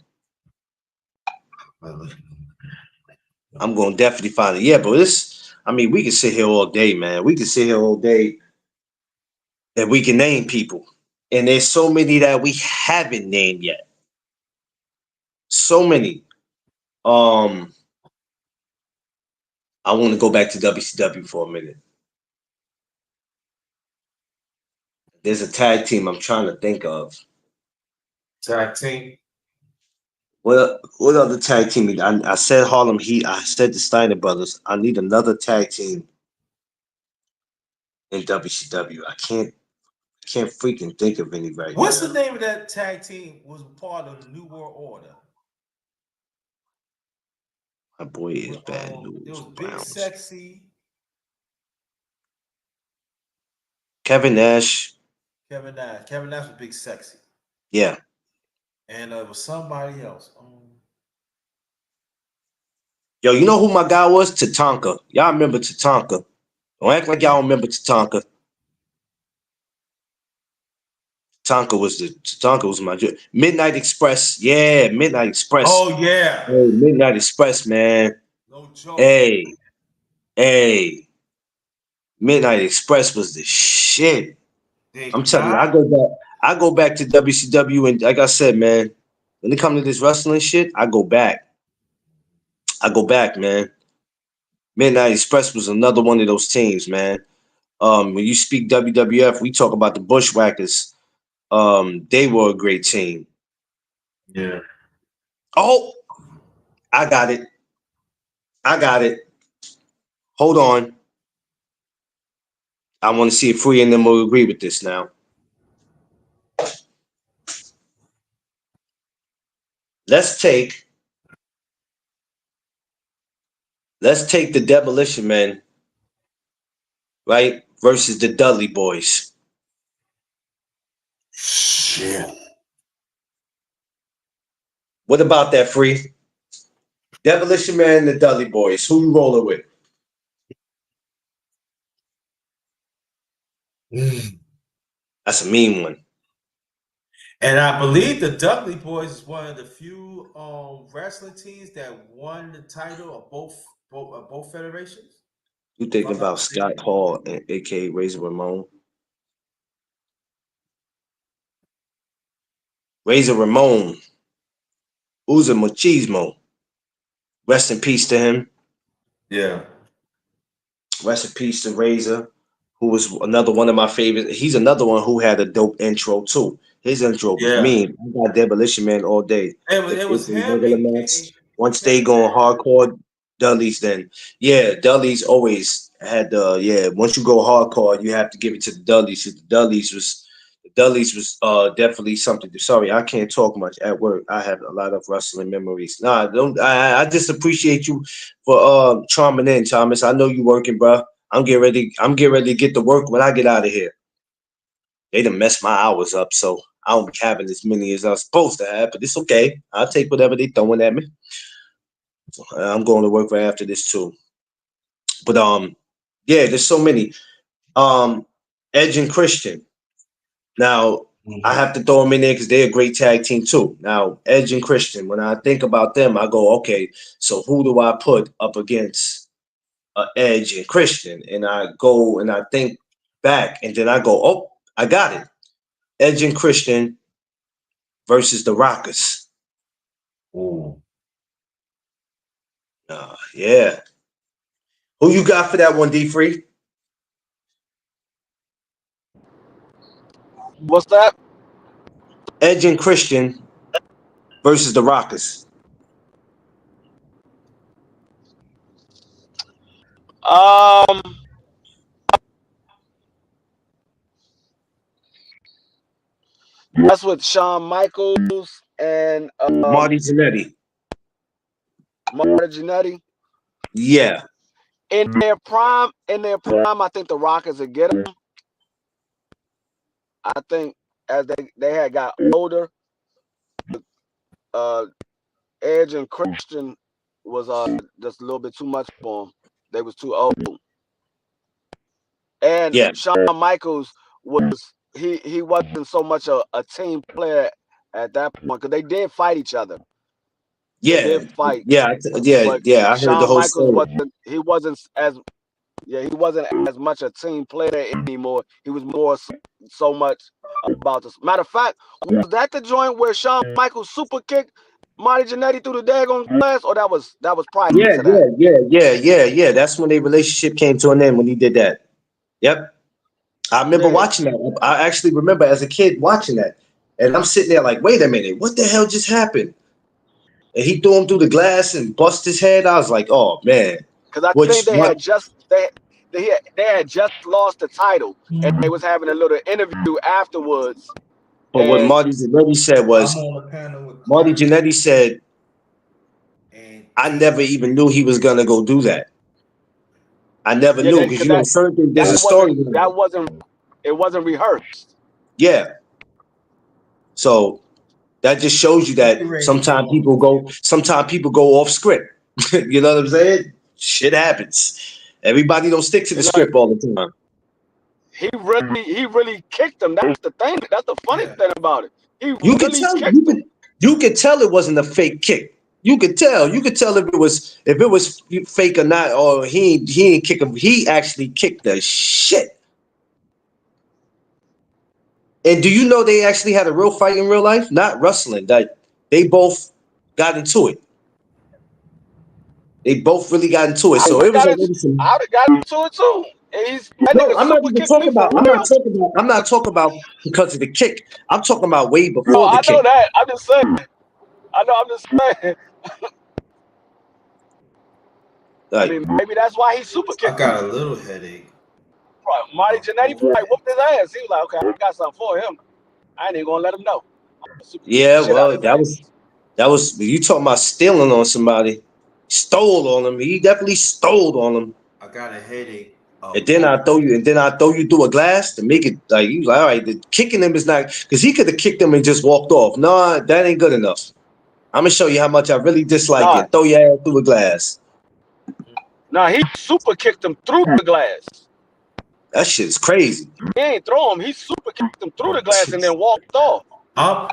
I'm gonna definitely find it. Yeah, but we can sit here all day, man. We can sit here all day and we can name people. And there's so many that we haven't named yet. So many. I want to go back to WCW for a minute. There's a tag team I'm trying to think of. Tag team. What other tag team? I said Harlem Heat. I said the Steiner Brothers. I need another tag team in WCW. I can't freaking think of any right What's now. the name of that tag team? Was part of the New World Order. My boy is bad news. It was Big Browns. Sexy. Kevin Nash. Kevin Nash. Kevin Nash was Big Sexy. Yeah. And it was somebody else. Yo, you know who my guy was? Tatanka. Y'all remember Tatanka? Don't act like y'all don't remember Tatanka. Tatanka was my Midnight Express. Yeah, Midnight Express. Oh yeah. Hey, Midnight Express, man. No joke. Hey. Midnight Express was the shit. I'm telling you, I go back to WCW, and like I said, man, when it comes to this wrestling shit, I go back, man. Midnight Express was another one of those teams, man. When you speak WWF, we talk about the Bushwhackers. They were a great team. Yeah. Oh, I got it. Hold on. I want to see if Free and them will agree with this now. Let's take the Demolition Men, right, versus the Dudley Boys. Shit. What about that, Free? Demolition Man and the Dudley Boys. Who you rolling with? That's a mean one. And I believe the Dudley Boys is one of the few wrestling teams that won the title of both federations. You thinking about Scott Hall and aka Razor Ramon? Razor Ramon, Uza Machismo. Rest in peace to him. Yeah. Rest in peace to Razor, who was another one of my favorites. He's another one who had a dope intro too. His intro was mean. I got Demolition Man all day. It was him. Once they go on hardcore, Dudley's then. Yeah, Dudley's always had once you go hardcore, you have to give it to the Dudleys. The The Dudleys was definitely something. Sorry, I can't talk much at work. I have a lot of wrestling memories. Nah, don't. I just appreciate you for charming in, Thomas. I know you working, bro. I'm getting ready. I'm getting ready to get to work when I get out of here. They done messed my hours up, so I don't be having as many as I'm supposed to have. But it's okay. I'll take whatever they throwing at me. I'm going to work right after this too. But yeah, there's so many. Edge and Christian. Now I have to throw them in there because they're a great tag team too. Now Edge and Christian. When I think about them, I go, okay, so who do I put up against Edge and Christian? And I go and I think back, and then I go, oh, I got it. Edge and Christian versus the Rockers. Ooh. Yeah. Who you got for that one, D3? What's that? Edge and Christian versus the Rockers. That's with Shawn Michaels and Marty Jannetty. Marty Jannetty. Yeah. In their prime, I think the Rockers would get them. I think as they had got older, Edge and Christian was just a little bit too much for them. They was too old. And Yeah. Shawn Michaels he wasn't so much a team player at that point because they did fight each other. Yeah. They did fight. Yeah. I heard the Shawn whole Michaels story. he wasn't as much a team player anymore. He was more so much about this. Matter of fact, was that the joint where Shawn Michaels super kicked Marty Jannetty through the daggone glass, or that was prior to that? Yeah. That's when their relationship came to an end when he did that. Yep. I remember watching that. I actually remember as a kid watching that. And I'm sitting there like, wait a minute, what the hell just happened? And he threw him through the glass and bust his head. I was like, oh man. Because I think they had just lost the title, and they was having a little interview afterwards. But what Marty Jannetty said was, Marty Jannetty said, I never even knew he was gonna go do that. I never knew because certain things, there's a story. It wasn't rehearsed. Yeah. So that just shows you that sometimes people go off script. You know what I'm saying? Shit happens. Everybody don't stick to the script all the time. He really kicked him. That's the thing. That's the funny thing about it. You could tell it wasn't a fake kick. You could tell if it was fake or not, or he didn't kick him. He actually kicked the shit. And do you know they actually had a real fight in real life? Not wrestling. That they both got into it. They both really got into it. So it was already some. I would have got into it too. I'm not talking about because of the kick. I'm talking about way before the kick. I know that. I'm just saying. I mean, maybe that's why he super kicked. I got a little headache. Marty Jannetty whooped his ass. He was like, okay, I got something for him. I ain't even gonna let him know. Yeah, well, that was you talking about stealing on somebody. Stole on him. He definitely stole on him. I got a headache. And then I throw you through a glass to make it like you like, all right, the kicking him is not because he could have kicked him and just walked off. No, that ain't good enough. I'm gonna show you how much I really dislike it. Throw your ass through a glass. No, he super kicked him through the glass. That shit's crazy. He ain't throw him. He super kicked him through the glass and then walked off. I'm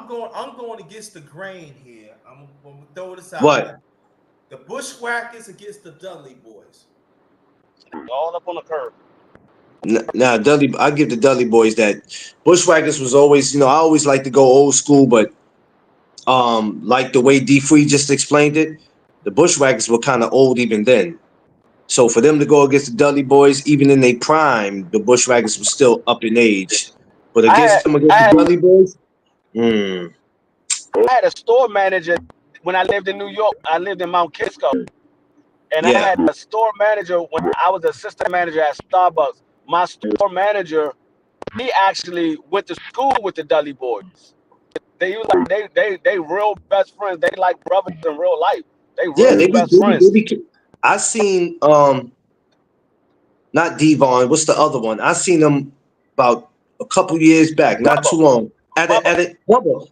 going against the grain here. I'm gonna throw this out. What? The Bushwhackers against the Dudley Boys. All up on the curve. Now, Dudley, I give the Dudley Boys that. Bushwhackers was always, I always like to go old school, but like the way D3 just explained it, the Bushwhackers were kind of old even then. So for them to go against the Dudley Boys, even in their prime, the Bushwhackers were still up in age. But against the Dudley Boys, I had a store manager when I lived in New York. I lived in Mount Kisco. And I had a store manager when I was assistant manager at Starbucks. My store manager he actually went to school with the Dudley boys. They was like they real best friends. They like brothers in real life. They Yeah, real best they friends. be. I seen not Devon. What's the other one? I seen them about a couple years back, not too Bubba. long.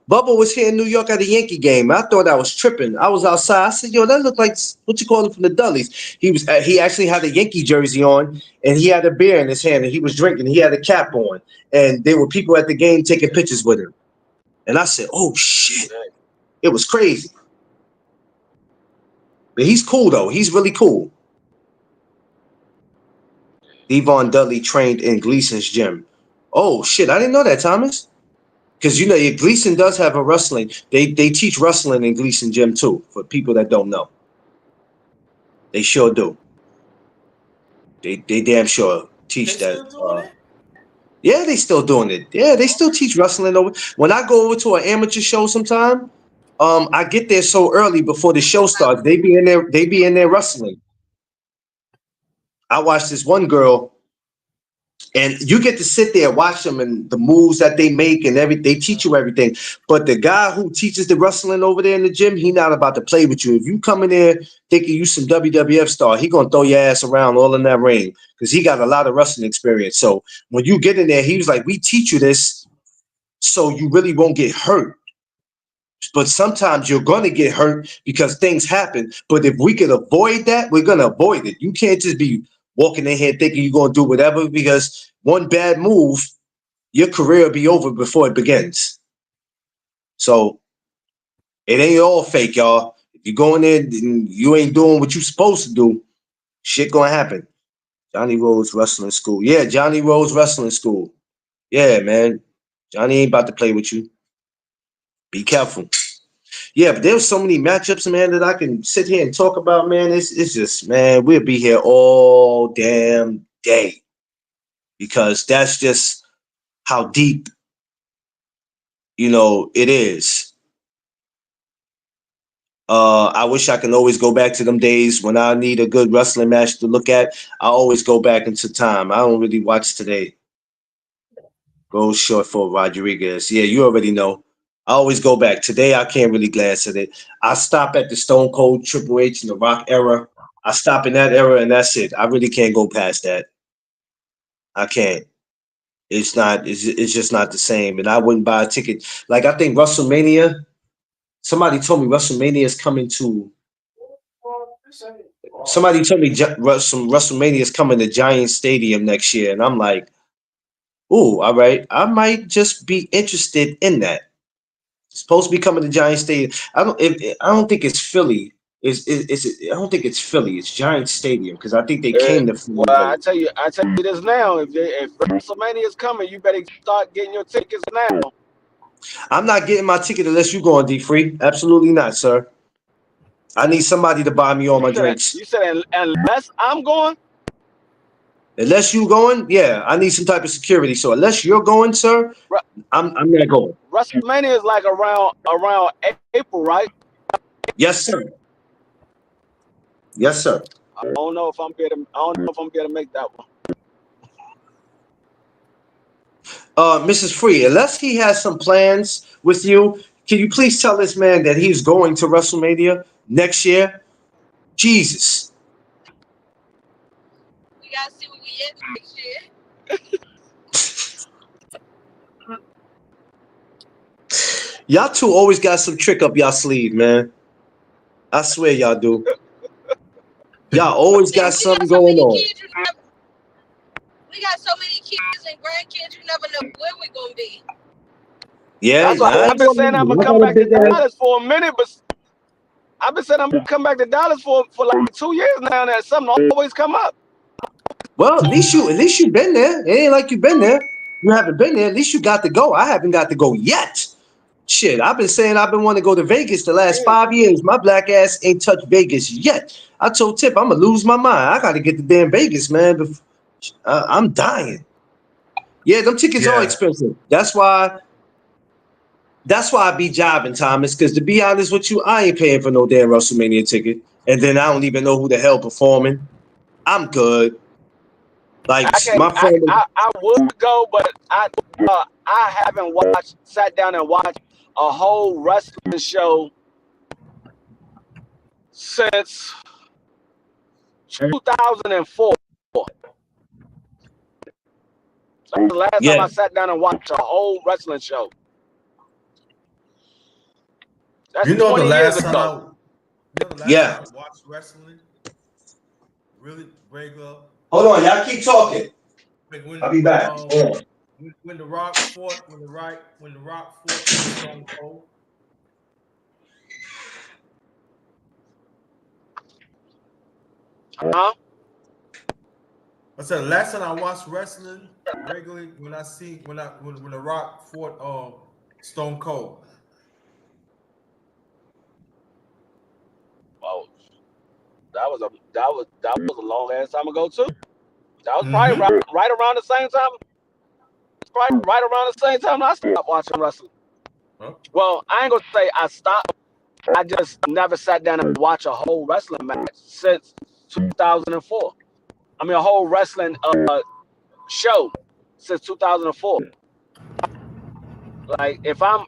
Bubba was here in New York at a Yankee game. I thought I was tripping. I was outside. I said, "Yo, that looked like what you call him from the Dudleys." He actually had a Yankee jersey on, and he had a beer in his hand, and he was drinking. He had a cap on, and there were people at the game taking pictures with him. And I said, "Oh shit!" It was crazy. But he's cool though. He's really cool. Devon Dudley trained in Gleason's gym. Oh shit, I didn't know that, Thomas. Because you know, Gleason does have a wrestling. They teach wrestling in Gleason gym too. For people that don't know, they sure do. They damn sure teach They that. still doing it? Yeah, they still doing it. Yeah, they still teach wrestling over. When I go over to an amateur show sometime, I get there so early before the show starts. They be in there. They be in there wrestling. I watched this one girl. And you get to sit there, watch them and the moves that they make and everything. They teach you everything. But the guy who teaches the wrestling over there in the gym, he not about to play with you. If you come in there thinking you some WWF star, he gonna throw your ass around all in that ring because he got a lot of wrestling experience. So when you get in there, he was like, "We teach you this, so you really won't get hurt." But sometimes you're gonna get hurt because things happen. But if we could avoid that, we're gonna avoid it. You can't just be walking in here thinking you're gonna do whatever because one bad move, your career will be over before it begins. So it ain't all fake, y'all. If you go in there and you ain't doing what you're supposed to do, shit gonna happen. Johnny Rose Wrestling School. Yeah, Johnny Rose Wrestling School. Yeah, man. Johnny ain't about to play with you. Be careful. Yeah, but there's so many matchups, man, that I can sit here and talk about, man. It's just, man, we'll be here all damn day because that's just how deep, it is. I wish I can always go back to them days when I need a good wrestling match to look at. I always go back into time. I don't really watch today. Go short for Rodriguez. Yeah, you already know. I always go back. Today, I can't really glance at it. I stop at the Stone Cold, Triple H, and the Rock era. I stop in that era, and that's it. I really can't go past that. I can't. It's not. It's just not the same. And I wouldn't buy a ticket. Like I think WrestleMania. Somebody told me WrestleMania is coming to. Somebody told me WrestleMania is coming to Giant Stadium next year, and I'm like, "Ooh, all right. I might just be interested in that." It's supposed to be coming to Giant Stadium. I don't think it's Philly. I don't think it's Philly. It's Giant Stadium because I think they came to Philly. Well, I tell you this now. If WrestleMania is coming, you better start getting your tickets now. I'm not getting my ticket unless you go on D-Free. Absolutely not, sir. I need somebody to buy me all my drinks. You said unless I'm going? Unless you going, yeah, I need some type of security. So unless you're going, sir, I'm not going. WrestleMania is like around April, right? Yes, sir. Yes, sir. I don't know if I'm gonna to make that one. Mrs. Free, unless he has some plans with you, can you please tell this man that he's going to WrestleMania next year? Jesus. We gotta see what we get next year. Y'all two always got some trick up y'all sleeve, man. I swear y'all do. Y'all always got something going on. We got so many kids and grandkids, you never know where we're gonna be. Yeah, that's why I've been saying I'm gonna come back to Dallas for a minute, but I've been saying I'm gonna come back to Dallas for like 2 years now, and something always come up. Well, at least you've been there. It ain't like you've been there. You haven't been there. At least you got to go. I haven't got to go yet. Shit, I've been saying I've been wanting to go to Vegas the last 5 years. My black ass ain't touched Vegas yet. I told Tip I'm gonna lose my mind. I gotta get to damn Vegas, man. I'm dying. Yeah, them tickets are expensive. That's why I be jobbing, Thomas. Because to be honest with you, I ain't paying for no damn WrestleMania ticket. And then I don't even know who the hell performing. I'm good. Like I my can't. friend, I would go, but I haven't sat down and watched a whole wrestling show since 2004. That's the last time yeah, I sat down and watched a whole wrestling show. That's You know the 20 years last time ago. Yeah. time I watched wrestling, really regular. Hold on, y'all keep talking. Like when, I'll be back. Hold on. when the Rock fought Stone Cold. Huh? I said the last time I watched wrestling regularly when the Rock fought Stone Cold. Oh, that was a long ass time ago too. That was probably right around the same time. Probably right around the same time I stopped watching wrestling. Huh? Well, I ain't gonna say I stopped. I just never sat down and watched a whole wrestling match since 2004. I mean, a whole wrestling show since 2004. Like if I'm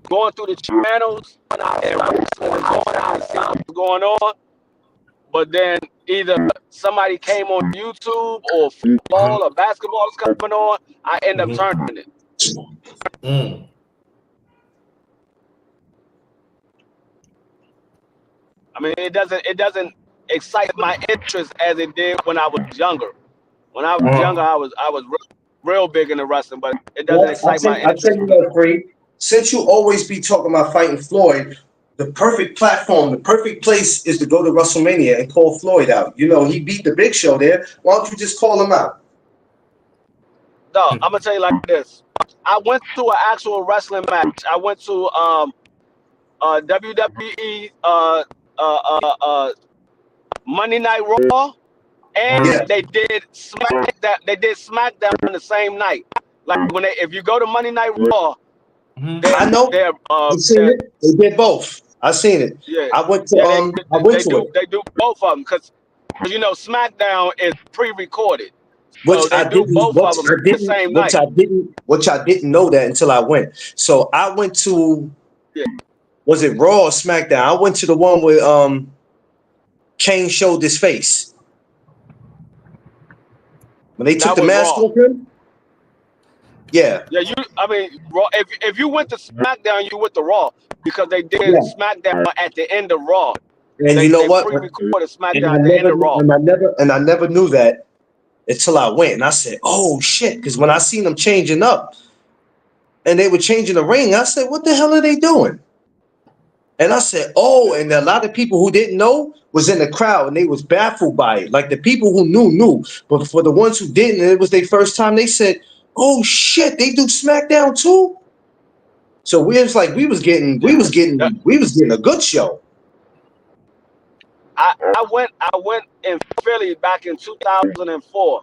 going through the channels and wrestling is going on, and see what's going on, but then either somebody came on YouTube or football or basketball is coming on, I end up turning it. I mean, it doesn't excite my interest as it did when I was younger. When I was younger, I was real big into wrestling, but it doesn't excite my interest. I tell you what, Free. Since you always be talking about fighting Floyd, the perfect platform, the perfect place is to go to WrestleMania and call Floyd out. You know, he beat the Big Show there. Why don't you just call him out? No, I'm gonna tell you like this. I went to an actual wrestling match. I went to WWE Monday Night Raw, and they did SmackDown on the same night. Like if you go to Monday Night Raw, I know. I've seen it. They did both. I seen it. Yeah, I went to it. They do both of them because you know SmackDown is pre-recorded. Which So they I do didn't, both of them the same night. Which I didn't know that until I went. So I went to, was it Raw or SmackDown? I went to the one where Kane showed his face when they took the mask off him. Yeah. Yeah, I mean, Raw. If you went to SmackDown, you went to Raw because they did SmackDown at the end of Raw. And you know what? Pre-recorded SmackDown at the end of Raw. And I never knew that until I went, and I said, "Oh shit!" Because when I seen them changing up, and they were changing the ring, I said, "What the hell are they doing?" And I said, "Oh!" And a lot of people who didn't know was in the crowd, and they was baffled by it. Like the people who knew, but for the ones who didn't, and it was their first time, they said, "Oh shit! They do SmackDown too." So we was getting a good show. I went in Philly back in 2004,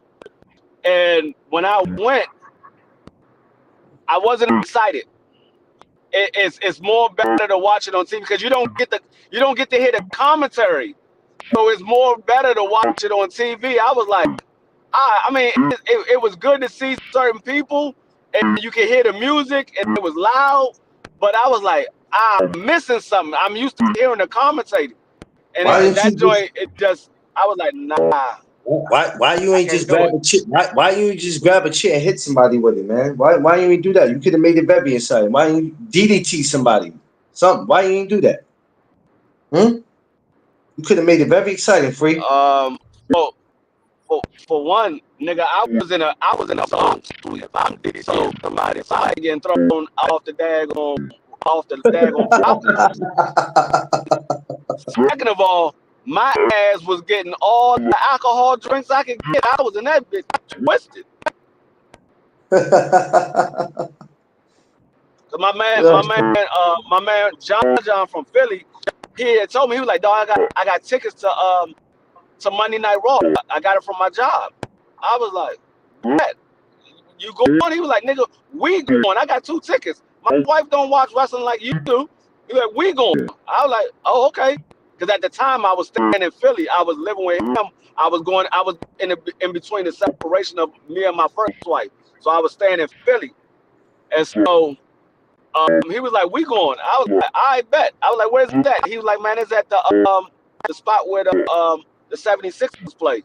and when I went, I wasn't excited. It's more better to watch it on TV because you don't get to hear the commentary, so it's more better to watch it on TV. I was like, I mean, it was good to see certain people, and you could hear the music, and it was loud, but I was like, I'm missing something. I'm used to hearing the commentating. And that joint, I was like, nah. Why you ain't just grab a chair? Why you just grab a chair and hit somebody with it, man? Why you ain't do that? You could have made it very exciting. Why you DDT somebody? Something. Why you ain't do that? You could have made it very exciting, Free. For one, nigga, I was in a song. So somebody getting thrown off the daggone Second of all, my ass was getting all the alcohol drinks I could get. I was in that bitch twisted. My man John from Philly, he had told me, he was like, "Dog, I got tickets to Monday Night Raw. I got it from my job." I was like, "What? You going?" He was like, "Nigga, we going. I got 2 tickets. My wife don't watch wrestling like you do." He was like, "We going." I was like, "Oh, okay." Because at the time I was staying in Philly, I was living with him. I was in between the separation of me and my first wife. So I was staying in Philly. And so he was like, we going. I was like, I bet. I was like, where's that? He was like, man, it's at the spot where the 76ers play.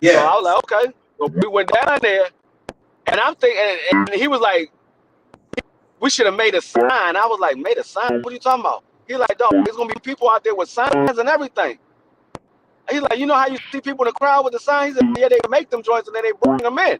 Yeah. So I was like, okay. So we went down there, and I'm thinking, and he was like, we should have made a sign. I was like, made a sign? What are you talking about? He's like, dog, there's gonna be people out there with signs and everything. He's like, you know how you see people in the crowd with the signs? He said, yeah, they make them joints and then they bring them in.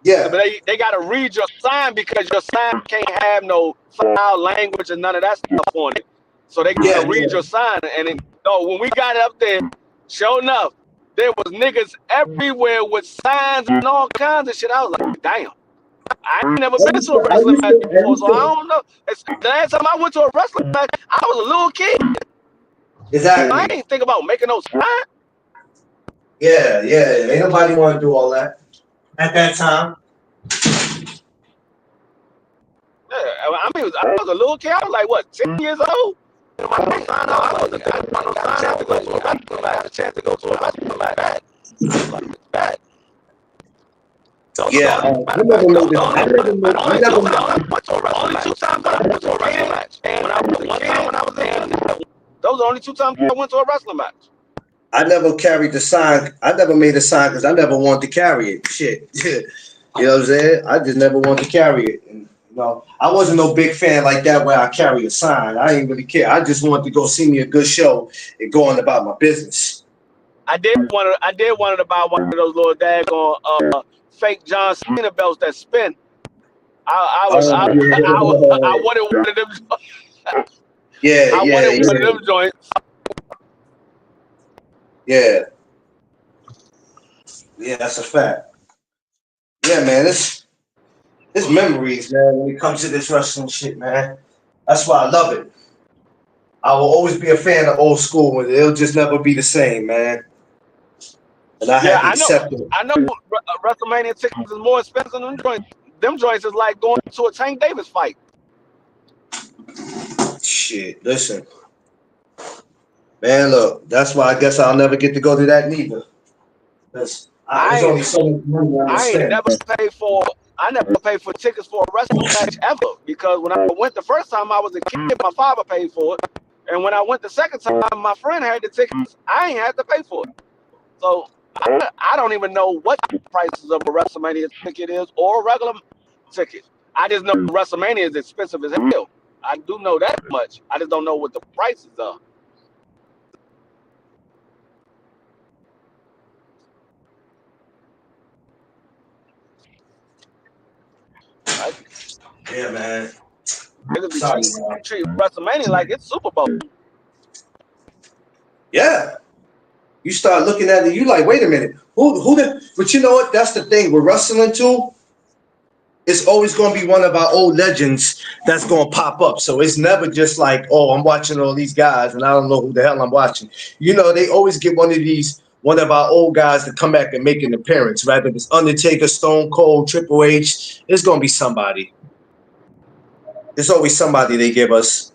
Yeah. But they got to read your sign because your sign can't have no foul language and none of that stuff on it. So they got to read your sign. And then, when we got up there, sure enough, there was niggas everywhere with signs and all kinds of shit. I was like, damn. I ain't never been to a wrestling match before, so I don't know. The last time I went to a wrestling match, I was a little kid. Exactly. I ain't think about making no sign. Yeah. Ain't nobody want to do all that at that time. Yeah, I mean, I was a little kid. I was like, what, 10 years old? I had a chance to go to a wrestling match. Yeah. I never made this. Only 2 times I went to a wrestling match. And when I was in, those are the only 2 times I went to a wrestling match. I never carried the sign. I never made a sign because I never wanted to carry it. Shit. You know what I'm saying? I just never wanted to carry it. And, I wasn't no big fan like that where I carry a sign. I didn't really care. I just wanted to go see me a good show and go on about my business. I did want to buy one of those little daggone fake John Cena belts that spin. I wanted one of them. Yeah. I wanted one of them joints. Yeah. Yeah, that's a fact. Yeah, man, it's memories, man, when it comes to this wrestling shit, man. That's why I love it. I will always be a fan of old school, and it'll just never be the same, man. And I have to accept it. I know WrestleMania tickets is more expensive than them joints. Them joints is like going to a Tank Davis fight. Shit, listen. Man, look, that's why I guess I'll never get to go to that neither. There's only so much money I never paid for tickets for a wrestling match ever, because when I went the first time I was a kid, my father paid for it. And when I went the second time, my friend had the tickets. I ain't had to pay for it. So I don't even know what the prices of a WrestleMania ticket is or a regular ticket. I just know WrestleMania is expensive as hell. I do know that much. I just don't know what the prices are. Yeah, man. Sorry, treat WrestleMania like it's Super Bowl. Yeah. You start looking at it, you like, wait a minute, but you know what? That's the thing with wrestling too. It's always going to be one of our old legends that's going to pop up. So it's never just like, oh, I'm watching all these guys and I don't know who the hell I'm watching. They always get one of our old guys to come back and make an appearance. Rather it's Undertaker, Stone Cold, Triple H, it's going to be somebody. There's always somebody they give us.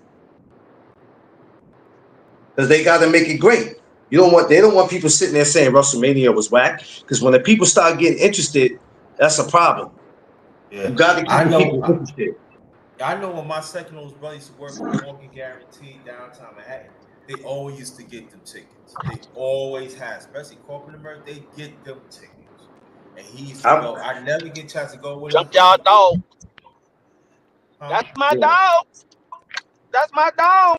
Because they got to make it great. They don't want people sitting there saying WrestleMania was whack. Because when the people start getting interested, that's a problem. Yeah. You got to keep people interested. I know when my second oldest brother used to work for Morgan Guaranteed downtown Manhattan, they always used to get them tickets. They always have, especially corporate America, they get them tickets. And he used to go. I never get a chance to go with him. Junkyard Dog. That's my dog. That's my dog.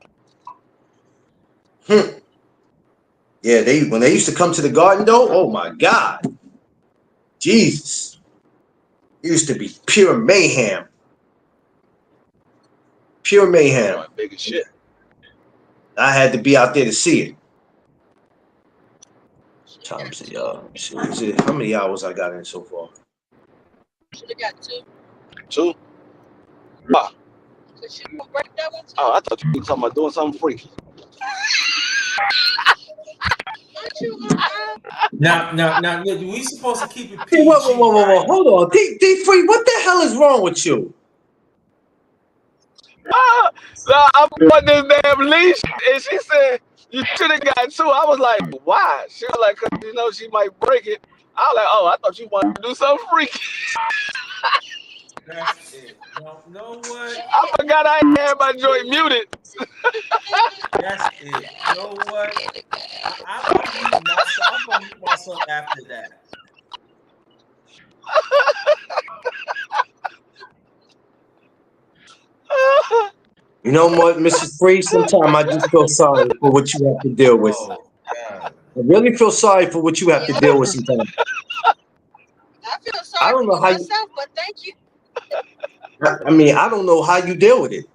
Yeah, when they used to come to the Garden though, oh my God. Jesus. It used to be pure mayhem. Pure mayhem. Big as shit. I had to be out there to see it. Time to see, how many hours I got in so far? Should have got 2. 2? Oh, I thought you were talking about doing something freaky. Now, we supposed to keep it PG. Hey, whoa. Hold on. D3, what the hell is wrong with you? I'm on this damn leash, and she said, You should have got two. I was like, why? She was like, 'cause you know she might break it. I was like, oh, I thought you wanted to do something freaky. That's it. No what? I forgot I had my joint muted. That's it. You know what? I'm gonna mute myself after that. You know what, Mrs. Free? Sometimes I just feel sorry for what you have to deal with. Oh, God. I really feel sorry for what you have to deal with sometimes. I feel I sorry don't know for how you- myself, but thank you. I mean, I don't know how you deal with it.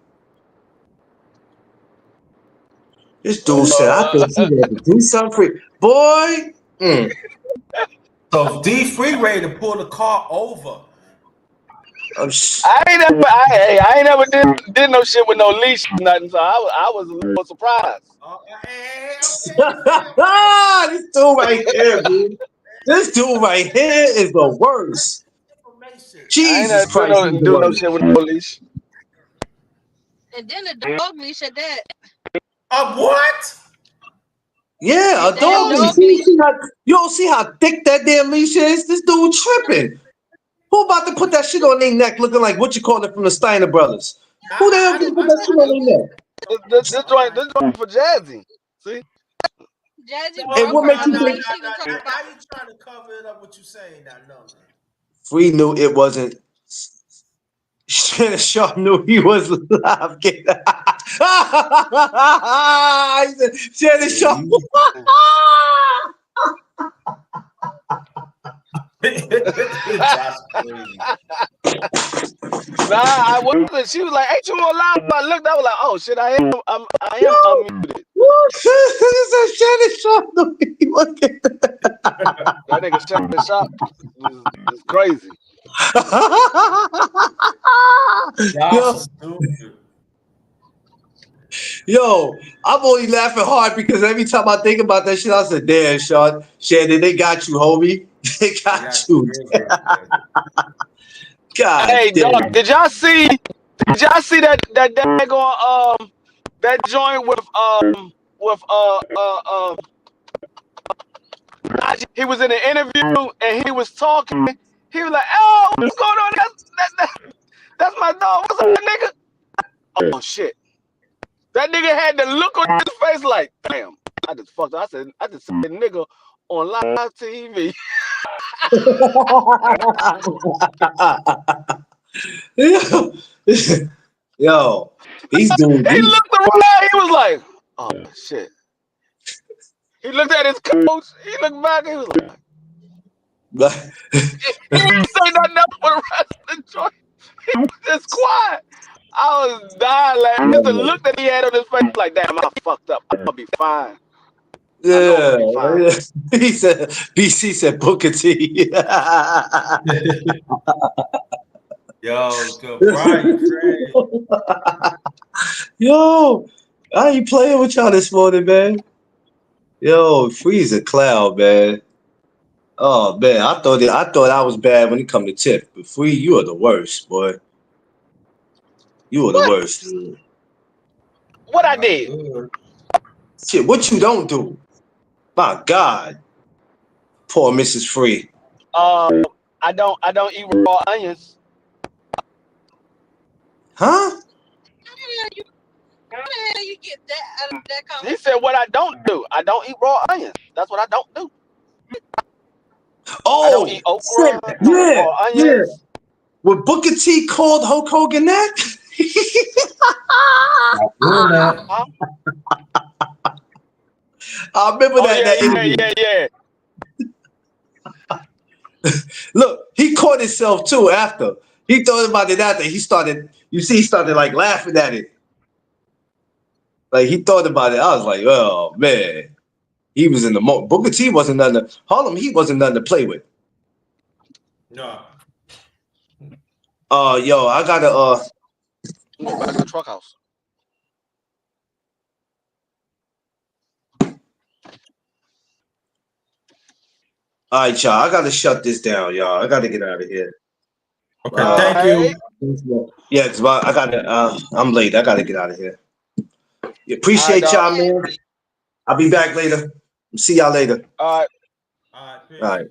This dude said, I thought you had to do something for you. Boy. So D Free ready to pull the car over. I'm I ain't never did no shit with no leash or nothing, so I was a little surprised. Hey, this dude right here, dude. This dude right here is the worst. information. Jesus I ain't Christ. never he's the do no worst. shit with no leash. And then the dog leash at that. What? Yeah, a Damn dog leash. dog You don't see how thick that damn leash is? This dude tripping. Who about to put that shit on their neck looking like what you call it from the Steiner Brothers? Who the hell gonna put that shit on their neck? This joint for Jazzy. See? Jazzy And what makes you Now think you trying to cover it up what you saying now? No, man. Free knew it wasn't? Shannon Sharp knew he was live. He said, Shannon Sharp. That's crazy. Nah, I wasn't. She was like, "Ain't you alive?" I looked. I was like, "Oh shit, I am unmuted." Shannon Sharp knew he wasn't. That nigga Shannon Sharp is crazy. Y'all stupid. Yo, I'm only laughing hard because every time I think about that shit, I said, damn, Sean, Shannon, they got you, homie. They got you. God Hey, damn. dog, did y'all see that daggone that joint with he was in an interview and he was talking. He was like, "Oh, what's going on? That's my dog. What's up, nigga?" Oh shit. That nigga had the look on his face like, damn, I just fucked up. I just said nigga on live TV. Yo, these dudes. He looked around, he was like, oh shit. He looked at his coach, he looked back, he was like, he didn't say nothing else for the rest of the joint. He was just quiet. I was dying laughing. Just the look that he had on his face, like, damn, I fucked up. I'm gonna be fine. Yeah, he said. BC said Booker T. Yo, good Friday, Craig. Yo, I ain't playing with y'all this morning, man. Yo, Free's a cloud, man. Oh man, I thought I was bad when it come to tip, but Free, you are the worst, boy. You are the worst. What I did? Shit, what you don't do? My God, poor Mrs. Free. I don't eat raw onions. Huh? How the hell you get that out of that He conversation? said what I don't do. I don't eat raw onions. That's what I don't do. Oh, I don't eat okra, raw onions. When Booker T called Hulk Hogan that? I remember that interview. Yeah. Look, he caught himself too after. He thought about it after. He started like laughing at it. Like he thought about it. I was like, oh man. He was in the moment. Booker T wasn't nothing to Harlem, he wasn't nothing to play with. No. Yo, I gotta Go back to the truck house. all right, y'all. I gotta shut this down, y'all. I gotta get out of here. Okay, thank you. Yeah, cause I gotta I'm late. I gotta get out of here. Appreciate y'all, man. I'll be back later. See y'all later. All right. All right, peace. All right.